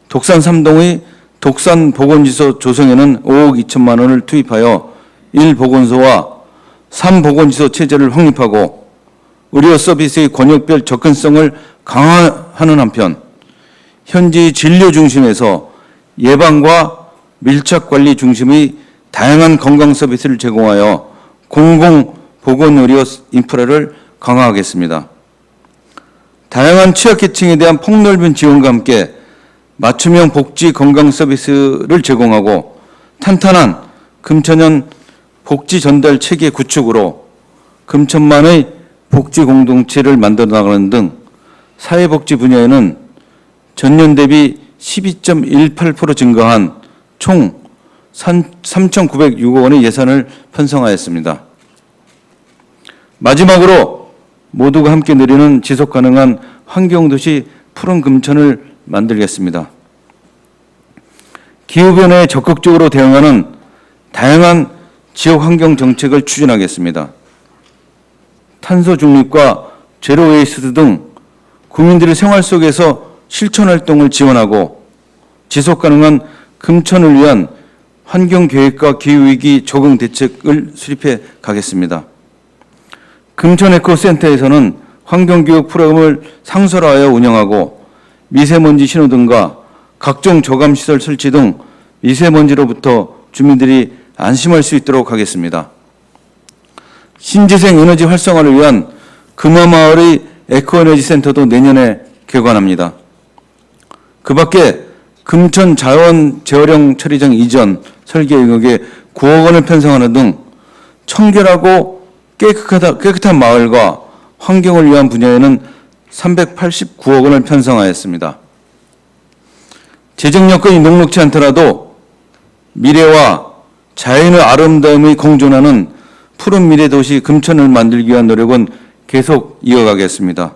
D: 독산 3동의 독산 보건지소 조성에는 5억 2천만 원을 투입하여 1보건소와 3보건지소 체제를 확립하고 의료 서비스의 권역별 접근성을 강화하는 한편 현지 진료 중심에서 예방과 밀착관리 중심의 다양한 건강 서비스를 제공하여 공공보건의료 인프라를 강화하겠습니다. 다양한 취약계층에 대한 폭넓은 지원과 함께 맞춤형 복지 건강 서비스를 제공하고 탄탄한 금천현 복지 전달 체계 구축으로 금천만의 복지 공동체를 만들어 나가는 등 사회복지 분야에는 전년 대비 12.18% 증가한 총 3,906억 원의 예산을 편성하였습니다. 마지막으로 모두가 함께 누리는 지속가능한 환경도시 푸른 금천을 만들겠습니다. 기후변화에 적극적으로 대응하는 다양한 지역환경 정책을 추진하겠습니다. 탄소 중립과 제로 웨이스트 등 국민들의 생활 속에서 실천활동을 지원하고 지속가능한 금천을 위한 환경계획과 기후위기 적응 대책을 수립해 가겠습니다. 금천에코센터에서는 환경교육 프로그램을 상설화하여 운영하고 미세먼지 신호등과 각종 저감시설 설치 등 미세먼지로부터 주민들이 안심할 수 있도록 하겠습니다. 신재생 에너지 활성화를 위한 금화마을의 에코에너지 센터도 내년에 개관합니다. 그 밖에 금천 자원 재활용 처리장 이전 설계 영역에 9억 원을 편성하는 등 청결하고 깨끗한 마을과 환경을 위한 분야에는 389억 원을 편성하였습니다. 재정 여건이 녹록지 않더라도 미래와 자연의 아름다움이 공존하는 푸른 미래 도시 금천을 만들기 위한 노력은 계속 이어가겠습니다.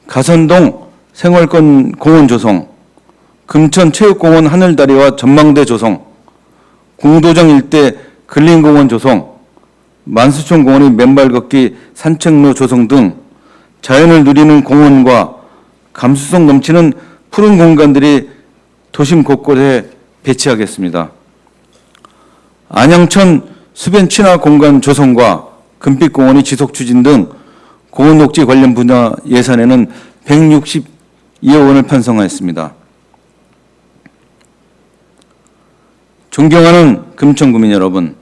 D: 가선동 생활권 공원 조성, 금천체육공원 하늘다리와 전망대 조성, 공도정 일대 근린공원 조성, 만수촌 공원의 맨발 걷기 산책로 조성 등 자연을 누리는 공원과 감수성 넘치는 푸른 공간들이 도심 곳곳에 배치하겠습니다. 안양천 수변 친화 공간 조성과 금빛공원의 지속 추진 등 공원녹지 관련 분야 예산에는 162억 원을 편성하였습니다. 존경하는 금천구민 여러분,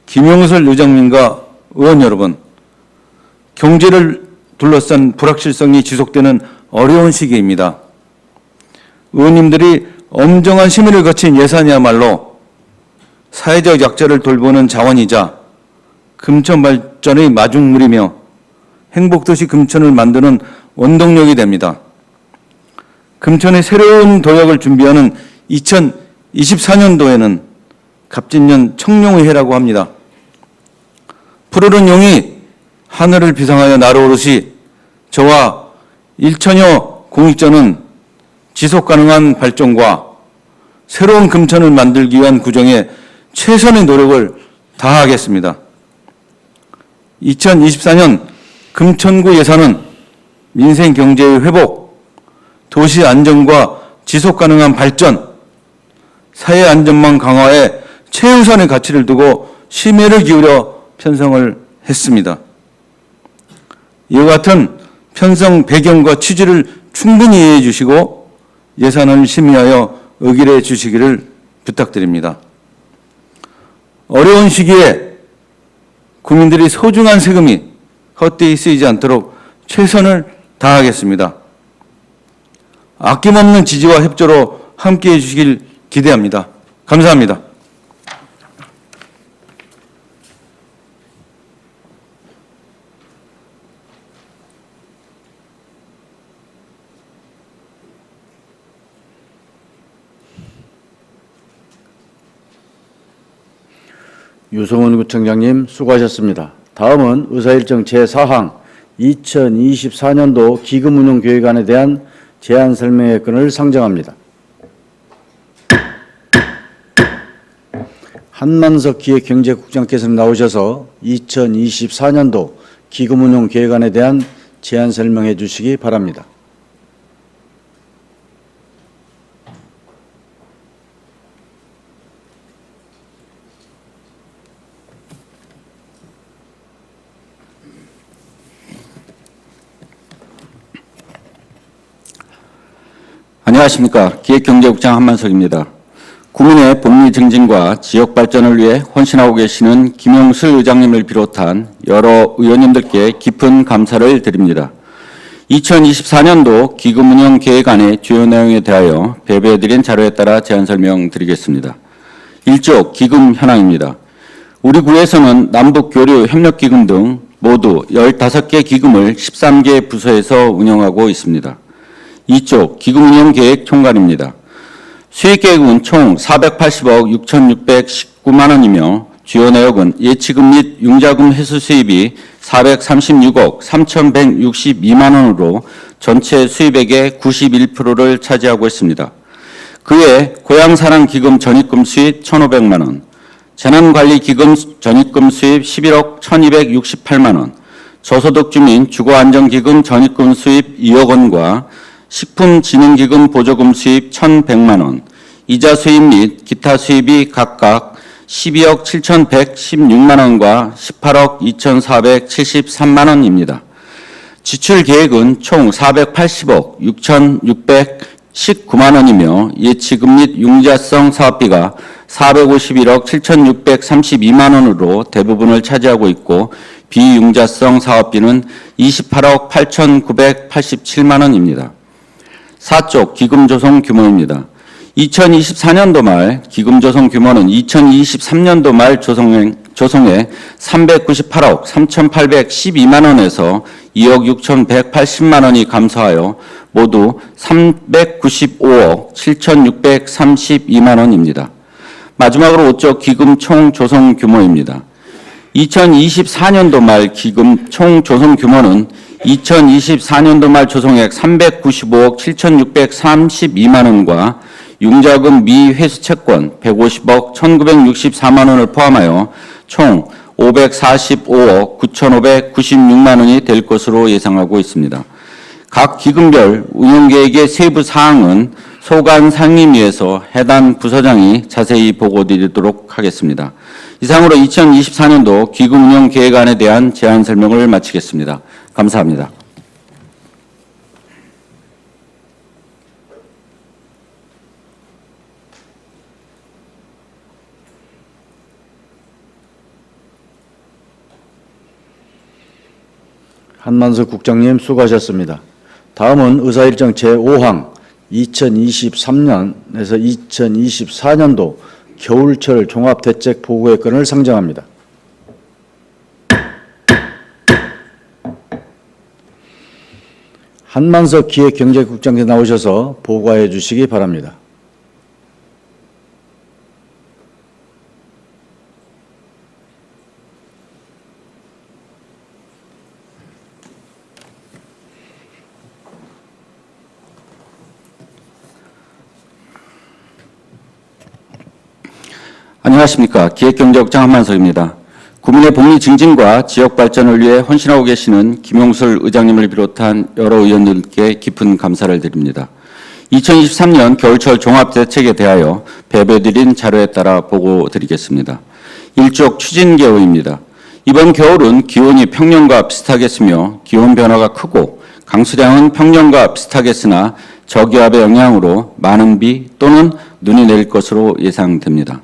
D: 김용설 의장님과 의원 여러분, 경제를 둘러싼 불확실성이 지속되는 어려운 시기입니다. 의원님들이 엄정한 심의를 거친 예산이야말로 사회적 약자를 돌보는 자원이자 금천 발전의 마중물이며 행복도시 금천을 만드는 원동력이 됩니다. 금천의 새로운 도약을 준비하는 2024년도에는 갑진년 청룡의 해라고 합니다. 푸르른 용이 하늘을 비상하여 날아오르시 저와 1천여 공익자는 지속가능한 발전과 새로운 금천을 만들기 위한 구정에 최선의 노력을 다하겠습니다. 2024년 금천구 예산은 민생 경제의 회복, 도시 안정과 지속가능한 발전, 사회 안전망 강화에 최우선의 가치를 두고 심혈을 기울여 편성을 했습니다. 이와 같은 편성 배경과 취지를 충분히 이해해 주시고 예산을 심의하여 의결해 주시기를 부탁드립니다. 어려운 시기에 국민들이 소중한 세금이 헛되이 쓰이지 않도록 최선을 다하겠습니다. 아낌없는 지지와 협조로 함께해 주시길 기대합니다. 감사합니다.
A: 유성훈 구청장님 수고하셨습니다. 다음은 의사일정 제4항 2024년도 기금운용계획안에 대한 제안 설명의 건을 상정합니다. 한만석 기획경제국장께서 나오셔서 2024년도 기금운용 계획안에 대한 제안 설명해 주시기 바랍니다.
E: 안녕하십니까. 기획경제국장 한만석입니다. 국민의 복리 증진과 지역 발전을 위해 헌신하고 계시는 김용슬 의장님을 비롯한 여러 의원님들께 깊은 감사를 드립니다. 2024년도 기금운용 계획안의 주요 내용에 대하여 배부해드린 자료에 따라 제안 설명드리겠습니다. 1조 기금 현황입니다. 우리 구에서는 남북교류협력기금 등 모두 15개 기금을 13개 부서에서 운영하고 있습니다. 2조 기금운용 계획 총괄입니다. 수익계획은 총 480억 6,619만 원이며 주요 내역은 예치금 및 융자금 회수 수입이 436억 3,162만 원으로 전체 수입액의 91%를 차지하고 있습니다. 그외 고향사랑기금 전입금 수입 1,500만 원, 재난관리기금 전입금 수입 11억 1,268만 원, 저소득주민 주거안정기금 전입금 수입 2억 원과 식품진흥기금 보조금 수입 1,100만 원, 이자 수입 및 기타 수입이 각각 12억 7,116만 원과 18억 2,473만 원입니다. 지출 계획은 총 480억 6,619만 원이며 예치금 및 융자성 사업비가 451억 7,632만 원으로 대부분을 차지하고 있고 비융자성 사업비는 28억 8,987만 원입니다. 4쪽 기금 조성 규모입니다. 2024년도 말 기금 조성 규모는 2023년도 말 조성액 398억 3,812만 원에서 2억 6,180만 원이 감소하여 모두 395억 7,632만 원입니다. 마지막으로 5쪽 기금 총 조성 규모입니다. 2024년도 말 기금 총 조성 규모는 2024년도 말 조성액 395억 7,632만 원과 융자금 미회수 채권 150억 1,964만 원을 포함하여 총 545억 9,596만 원이 될 것으로 예상하고 있습니다. 각 기금별 운용계획의 세부 사항은 소관 상임위에서 해당 부서장이 자세히 보고드리도록 하겠습니다. 이상으로 2024년도 기금운용 계획안에 대한 제안 설명을 마치겠습니다. 감사합니다.
A: 한만석 국장님 수고하셨습니다. 다음은 의사일정 제5항 2023년에서 2024년도 겨울철 종합대책 보고의 건을 상정합니다. 한만석 기획경제국장께서 나오셔서 보고해 주시기 바랍니다.
E: 안녕하십니까. 기획경제국장 한만석입니다. 국민의 복리 증진과 지역 발전을 위해 헌신하고 계시는 김용슬 의장님을 비롯한 여러 의원들께 깊은 감사를 드립니다. 2023년 겨울철 종합대책에 대하여 배부해드린 자료에 따라 보고드리겠습니다. 1쪽 추진계획입니다. 이번 겨울은 기온이 평년과 비슷하겠으며 기온 변화가 크고 강수량은 평년과 비슷하겠으나 저기압의 영향으로 많은 비 또는 눈이 내릴 것으로 예상됩니다.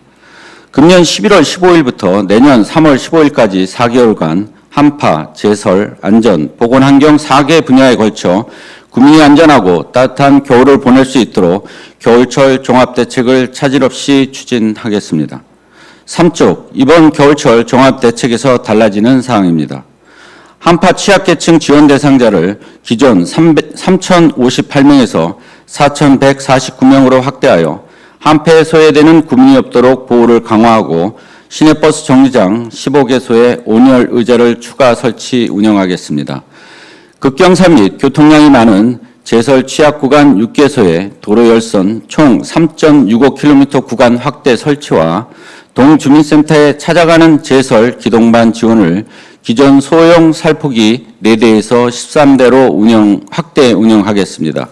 E: 금년 11월 15일부터 내년 3월 15일까지 4개월간 한파, 제설, 안전, 보건환경 4개 분야에 걸쳐 국민이 안전하고 따뜻한 겨울을 보낼 수 있도록 겨울철 종합대책을 차질 없이 추진하겠습니다. 3쪽, 이번 겨울철 종합대책에서 달라지는 사항입니다. 한파 취약계층 지원 대상자를 기존 3,058명에서 4,149명으로 확대하여 한패에 소외되는 구민이 없도록 보호를 강화하고 시내버스 정류장 15개소에 온열 의자를 추가 설치 운영하겠습니다. 급경사 및 교통량이 많은 제설 취약 구간 6개소에 도로 열선 총 3.65km 구간 확대 설치와 동주민센터에 찾아가는 제설 기동반 지원을 기존 소형 살포기 4대에서 13대로 확대 운영하겠습니다.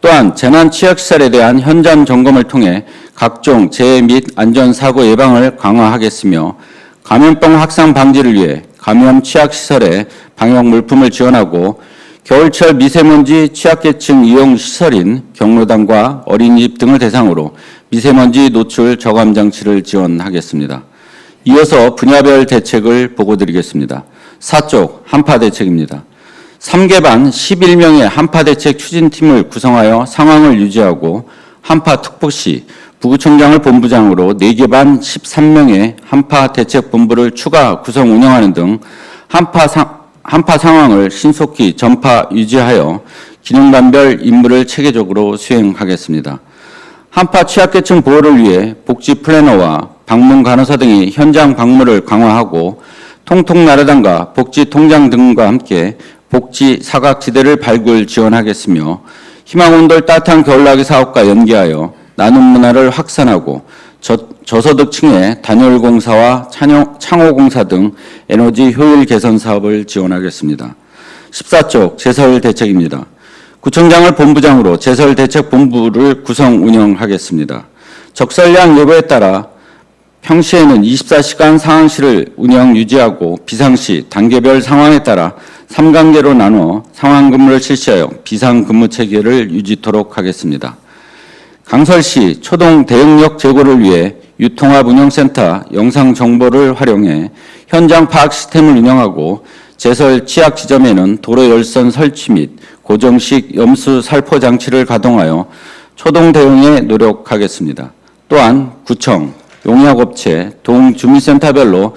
E: 또한 재난 취약시설에 대한 현장 점검을 통해 각종 재해 및 안전사고 예방을 강화하겠으며 감염병 확산 방지를 위해 감염 취약시설에 방역 물품을 지원하고 겨울철 미세먼지 취약계층 이용 시설인 경로당과 어린이집 등을 대상으로 미세먼지 노출 저감 장치를 지원하겠습니다. 이어서 분야별 대책을 보고드리겠습니다. 4쪽 한파 대책입니다. 3개 반 11명의 한파 대책 추진팀을 구성하여 상황을 유지하고 한파 특보 시 부구청장을 본부장으로 4개 반 13명의 한파 대책 본부를 추가 구성 운영하는 등 한파 상황을 신속히 전파 유지하여 기능반별 임무를 체계적으로 수행하겠습니다. 한파 취약계층 보호를 위해 복지 플래너와 방문 간호사 등이 현장 방문을 강화하고 통통나라단과 복지통장 등과 함께 복지 사각지대를 발굴 지원하겠으며 희망온돌 따뜻한 겨울나기 사업과 연계하여 나눔 문화를 확산하고 저소득층의 단열공사와 창호공사 등 에너지 효율 개선 사업을 지원하겠습니다. 14쪽 제설 대책입니다. 구청장을 본부장으로 제설 대책 본부를 구성 운영하겠습니다. 적설량 예보에 따라 평시에는 24시간 상황실을 운영 유지하고 비상시 단계별 상황에 따라 3단계로 나눠 상황 근무를 실시하여 비상 근무 체계를 유지토록 하겠습니다. 강설시 초동 대응력 제고를 위해 유통합 운영센터 영상 정보를 활용해 현장 파악 시스템을 운영하고 제설 취약 지점에는 도로 열선 설치 및 고정식 염수 살포 장치를 가동하여 초동 대응에 노력하겠습니다. 또한 구청, 용역업체, 동주민센터별로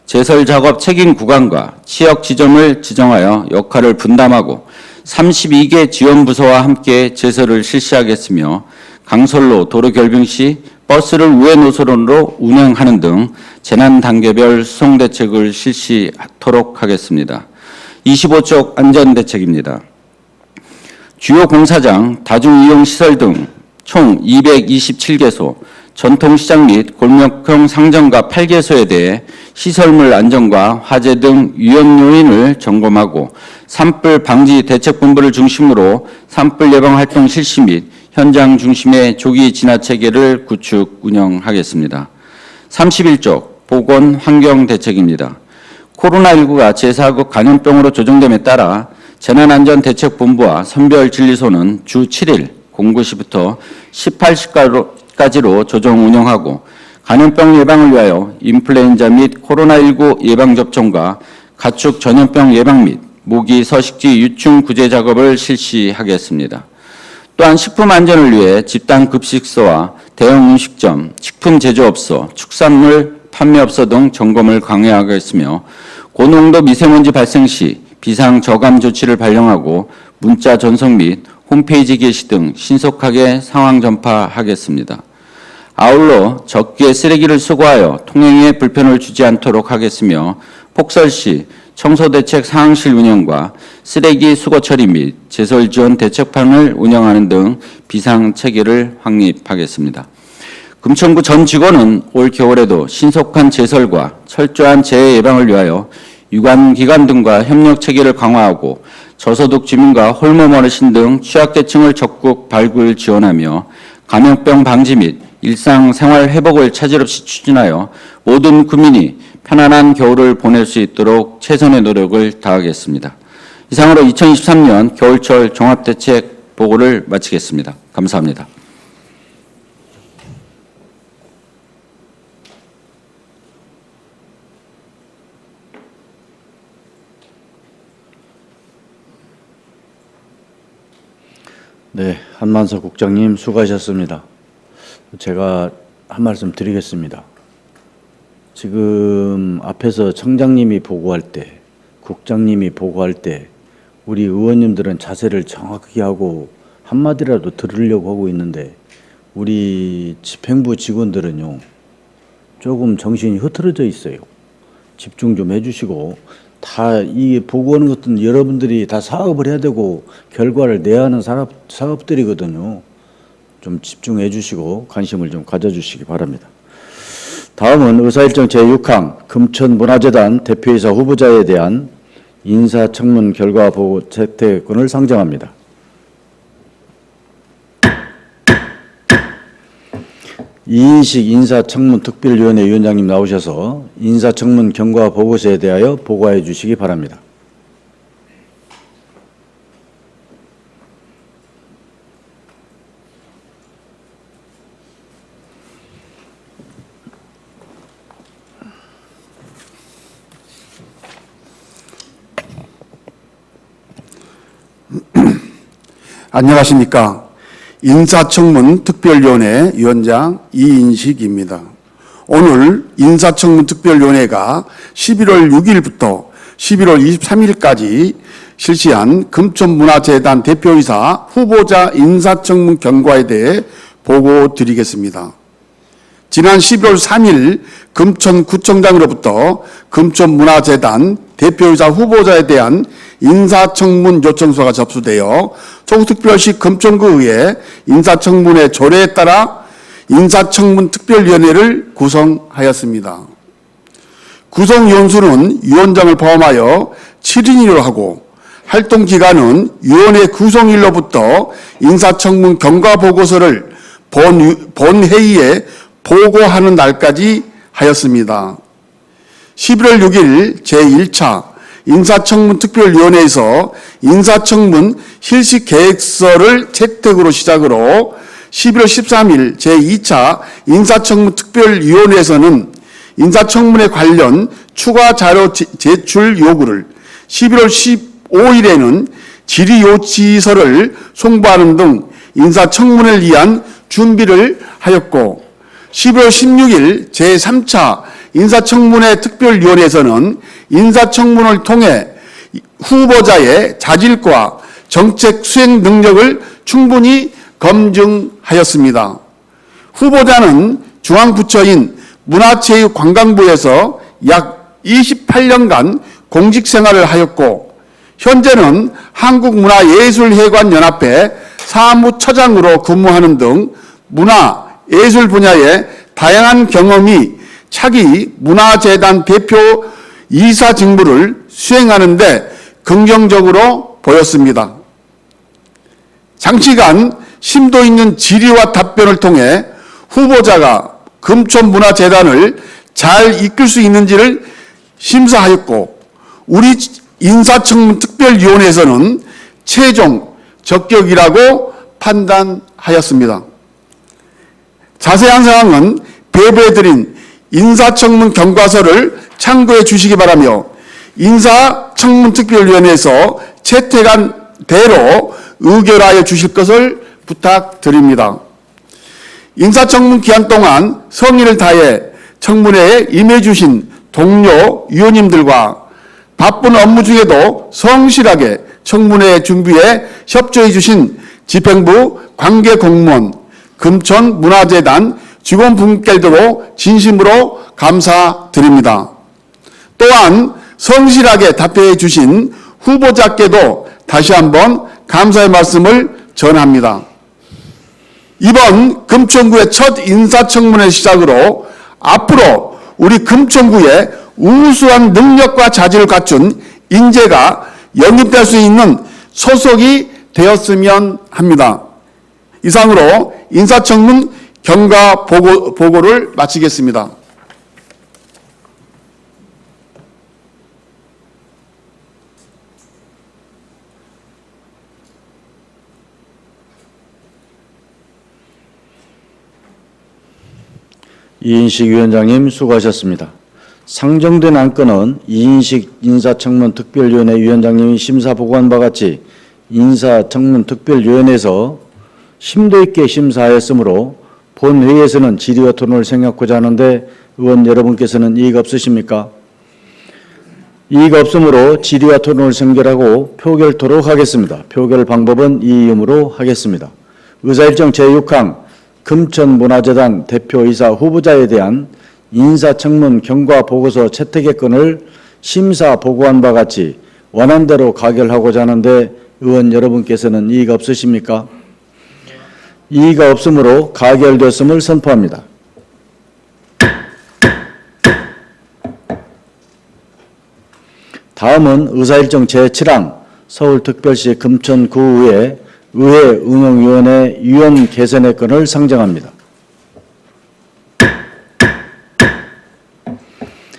E: 제설 작업 책임 구간과 취약 지점을 지정하여 역할을 분담하고 32개 지원부서와 함께 제설을 실시하겠으며 강설로 도로 결빙 시 버스를 우회 노선으로 운행하는 등 재난 단계별 수송 대책을 실시하도록 하겠습니다. 25쪽 안전 대책입니다. 주요 공사장, 다중이용시설 등 총 227개소, 전통시장 및 골목형 상점가 8개소에 대해 시설물 안전과 화재 등 위험 요인을 점검하고 산불 방지 대책본부를 중심으로 산불 예방 활동 실시 및 현장 중심의 조기 진화 체계를 구축 운영하겠습니다. 31쪽 보건 환경 대책입니다. 코로나19가 제4급 감염병으로 조정됨에 따라 재난안전대책본부와 선별진리소는 주 7일 09시부터 18시까지로 조정 운영하고 감염병 예방을 위하여 인플루엔자 및 코로나19 예방접종과 가축 전염병 예방 및 모기 서식지 유충 구제 작업을 실시하겠습니다. 또한 식품 안전을 위해 집단 급식소와 대형 음식점, 식품 제조업소, 축산물 판매업소 등 점검을 강화하겠으며 고농도 미세먼지 발생 시 비상 저감 조치를 발령하고 문자 전송 및 홈페이지 게시 등 신속하게 상황 전파하겠습니다. 아울러 적게 쓰레기를 수거하여 통행에 불편을 주지 않도록 하겠으며 폭설 시 청소대책 상황실 운영과 쓰레기 수거 처리 및 제설 지원 대책판을 운영하는 등 비상체계를 확립하겠습니다. 금천구 전 직원은 올 겨울에도 신속한 제설과 철저한 재해 예방을 위하여 유관기관 등과 협력 체계를 강화하고 저소득 주민과 홀몸 어르신 등 취약계층을 적극 발굴 지원하며 감염병 방지 및 일상생활 회복을 차질 없이 추진하여 모든 국민이 편안한 겨울을 보낼 수 있도록 최선의 노력을 다하겠습니다. 이상으로 2023년 겨울철 종합대책 보고를 마치겠습니다. 감사합니다.
A: 네, 한만석 국장님 수고하셨습니다. 제가 한 말씀 드리겠습니다. 지금 앞에서 청장님이 보고할 때, 국장님이 보고할 때 우리 의원님들은 자세를 정확히 하고 한마디라도 들으려고 하고 있는데 우리 집행부 직원들은요 조금 정신이 흐트러져 있어요. 집중 좀 해주시고, 다 이 보고하는 것은 여러분들이 다 사업을 해야 되고 결과를 내야 하는 사업들이거든요. 좀 집중해 주시고 관심을 좀 가져주시기 바랍니다. 다음은 의사일정 제6항 금천문화재단 대표이사 후보자에 대한 인사청문 결과 보고 채택권을 상정합니다. 이인식 인사청문특별위원회 위원장님 나오셔서 인사청문 경과 보고서에 대하여 보고해 주시기 바랍니다.
F: 안녕하십니까. 인사청문 특별위원회 위원장 이인식입니다. 오늘 인사청문 특별위원회가 11월 6일부터 11월 23일까지 실시한 금천문화재단 대표이사 후보자 인사청문 경과에 대해 보고 드리겠습니다. 지난 11월 3일 금천구청장으로부터 금천문화재단 대표이사 후보자에 대한 인사청문 요청서가 접수되어 조국특별시 금천구의회 인사청문회 조례에 따라 인사청문 특별위원회를 구성하였습니다. 구성위원수는 위원장을 포함하여 7인으로 하고 활동기간은 위원회 구성일로부터 인사청문 경과보고서를 본회의에 보고하는 날까지 하였습니다. 11월 6일 제1차 인사청문 특별위원회에서 인사청문 실시계획서를 채택으로 시작으로 11월 13일 제2차 인사청문 특별위원회에서는 인사청문에 관련 추가 자료 제출 요구를 11월 15일에는 질의요지서를 송부하는 등 인사청문을 위한 준비를 하였고 11월 16일 제3차 인사청문회 특별위원회에서는 인사청문을 통해 후보자의 자질과 정책 수행 능력을 충분히 검증하였습니다. 후보자는 중앙부처인 문화체육관광부에서 약 28년간 공직생활을 하였고 현재는 한국문화예술회관연합회 사무처장으로 근무하는 등 문화, 예술 분야의 다양한 경험이 차기 문화재단 대표 이사 직무를 수행하는 데 긍정적으로 보였습니다. 장시간 심도 있는 질의와 답변을 통해 후보자가 금천문화재단을 잘 이끌 수 있는지를 심사하였고 우리 인사청문 특별위원회에서는 최종 적격이라고 판단하였습니다. 자세한 사항은 배부해드린 인사청문 경과서를 참고해 주시기 바라며 인사청문특별위원회에서 채택한 대로 의결하여 주실 것을 부탁드립니다. 인사청문 기간 동안 성의를 다해 청문회에 임해 주신 동료 위원님들과 바쁜 업무 중에도 성실하게 청문회 준비에 협조해 주신 집행부 관계공무원, 금천문화재단 직원분께도 진심으로 감사드립니다. 또한 성실하게 답해 주신 후보자께도 다시 한번 감사의 말씀을 전합니다. 이번 금천구의 첫 인사청문회 시작으로 앞으로 우리 금천구에 우수한 능력과 자질을 갖춘 인재가 영입될 수 있는 소속이 되었으면 합니다. 이상으로 인사청문 경과 보고를 마치겠습니다.
A: 이인식 위원장님 수고하셨습니다. 상정된 안건은 이인식 인사청문특별위원회 위원장님이 심사 보고한 바 같이 인사청문특별위원회에서 심도 있게 심사하였으므로 본회의에서는 질의와 토론을 생각하고자 하는데 의원 여러분께서는 이의가 없으십니까? 이의가 없으므로 질의와 토론을 선결하고 표결토록 하겠습니다. 표결 방법은 이의음으로 하겠습니다. 의사일정 제6항 금천문화재단 대표이사 후보자에 대한 인사청문 경과 보고서 채택의 건을 심사 보고한 바 같이 원안대로 가결하고자 하는데 의원 여러분께서는 이의가 없으십니까? 이의가 없으므로 가결되었음을 선포합니다. 다음은 의사일정 제7항 서울특별시 금천구의회 의회 운영위원회 위원 개선의 건을 상정합니다.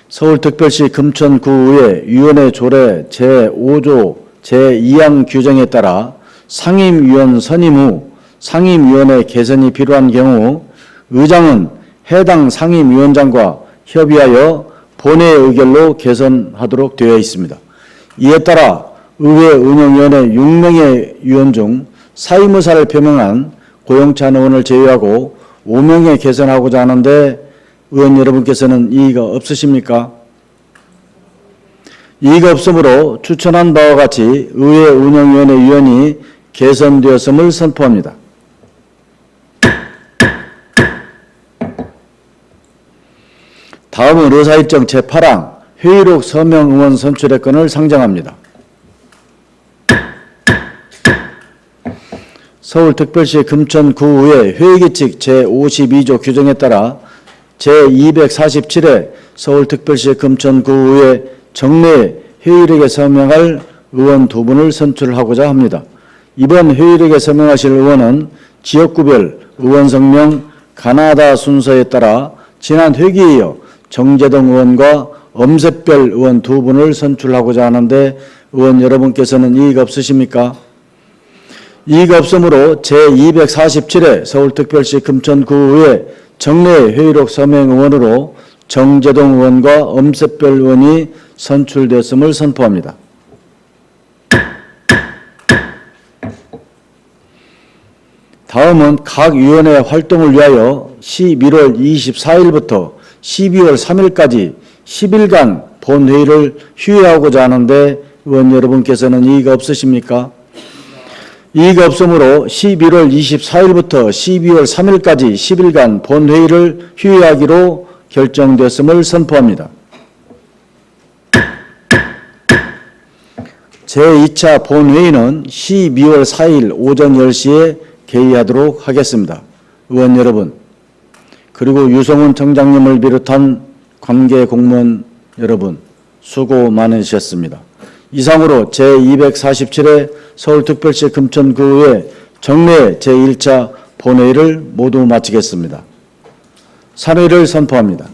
A: 서울특별시 금천구의회 위원회 조례 제5조 제2항 규정에 따라 상임위원 선임 후 상임위원회 개선이 필요한 경우 의장은 해당 상임위원장과 협의하여 본회의 의결로 개선하도록 되어 있습니다. 이에 따라 의회 운영위원회 6명의 위원 중 사임 의사를 표명한 고영찬 의원을 제외하고 5명에 개선하고자 하는데 의원 여러분께서는 이의가 없으십니까? 이의가 없으므로 추천한 바와 같이 의회 운영위원회 위원이 개선되었음을 선포합니다. 다음은 의사일정 제8항 회의록 서명 의원 선출의 건을 상정합니다. 서울특별시 금천구의회 회의규칙 제52조 규정에 따라 제247회 서울특별시 금천구의회 정례 회의록에 서명할 의원 2분을 선출하고자 합니다. 이번 회의록에 서명하실 의원은 지역구별 의원 성명 가나다 순서에 따라 지난 회기에 이어 정재동 의원과 엄색별 의원 2분을 선출하고자 하는데 의원 여러분께서는 이의가 없으십니까? 이의가 없으므로 제247회 서울특별시 금천구의회 정례 회의록 서명 의원으로 정재동 의원과 엄색별 의원이 선출되었음을 선포합니다. 다음은 각 위원회 활동을 위하여 11월 24일부터 12월 3일까지 10일간 본회의를 휴회하고자 하는데 의원 여러분께서는 이의가 없으십니까? 이의가 없으므로 11월 24일부터 12월 3일까지 10일간 본회의를 휴회하기로 결정됐음을 선포합니다. 제2차 본회의는 12월 4일 오전 10시에 개의하도록 하겠습니다. 의원 여러분, 그리고 유성훈 청장님을 비롯한 관계 공무원 여러분, 수고 많으셨습니다. 이상으로 제247회 서울특별시 금천구의회 정례 제1차 본회의를 모두 마치겠습니다. 산회를 선포합니다.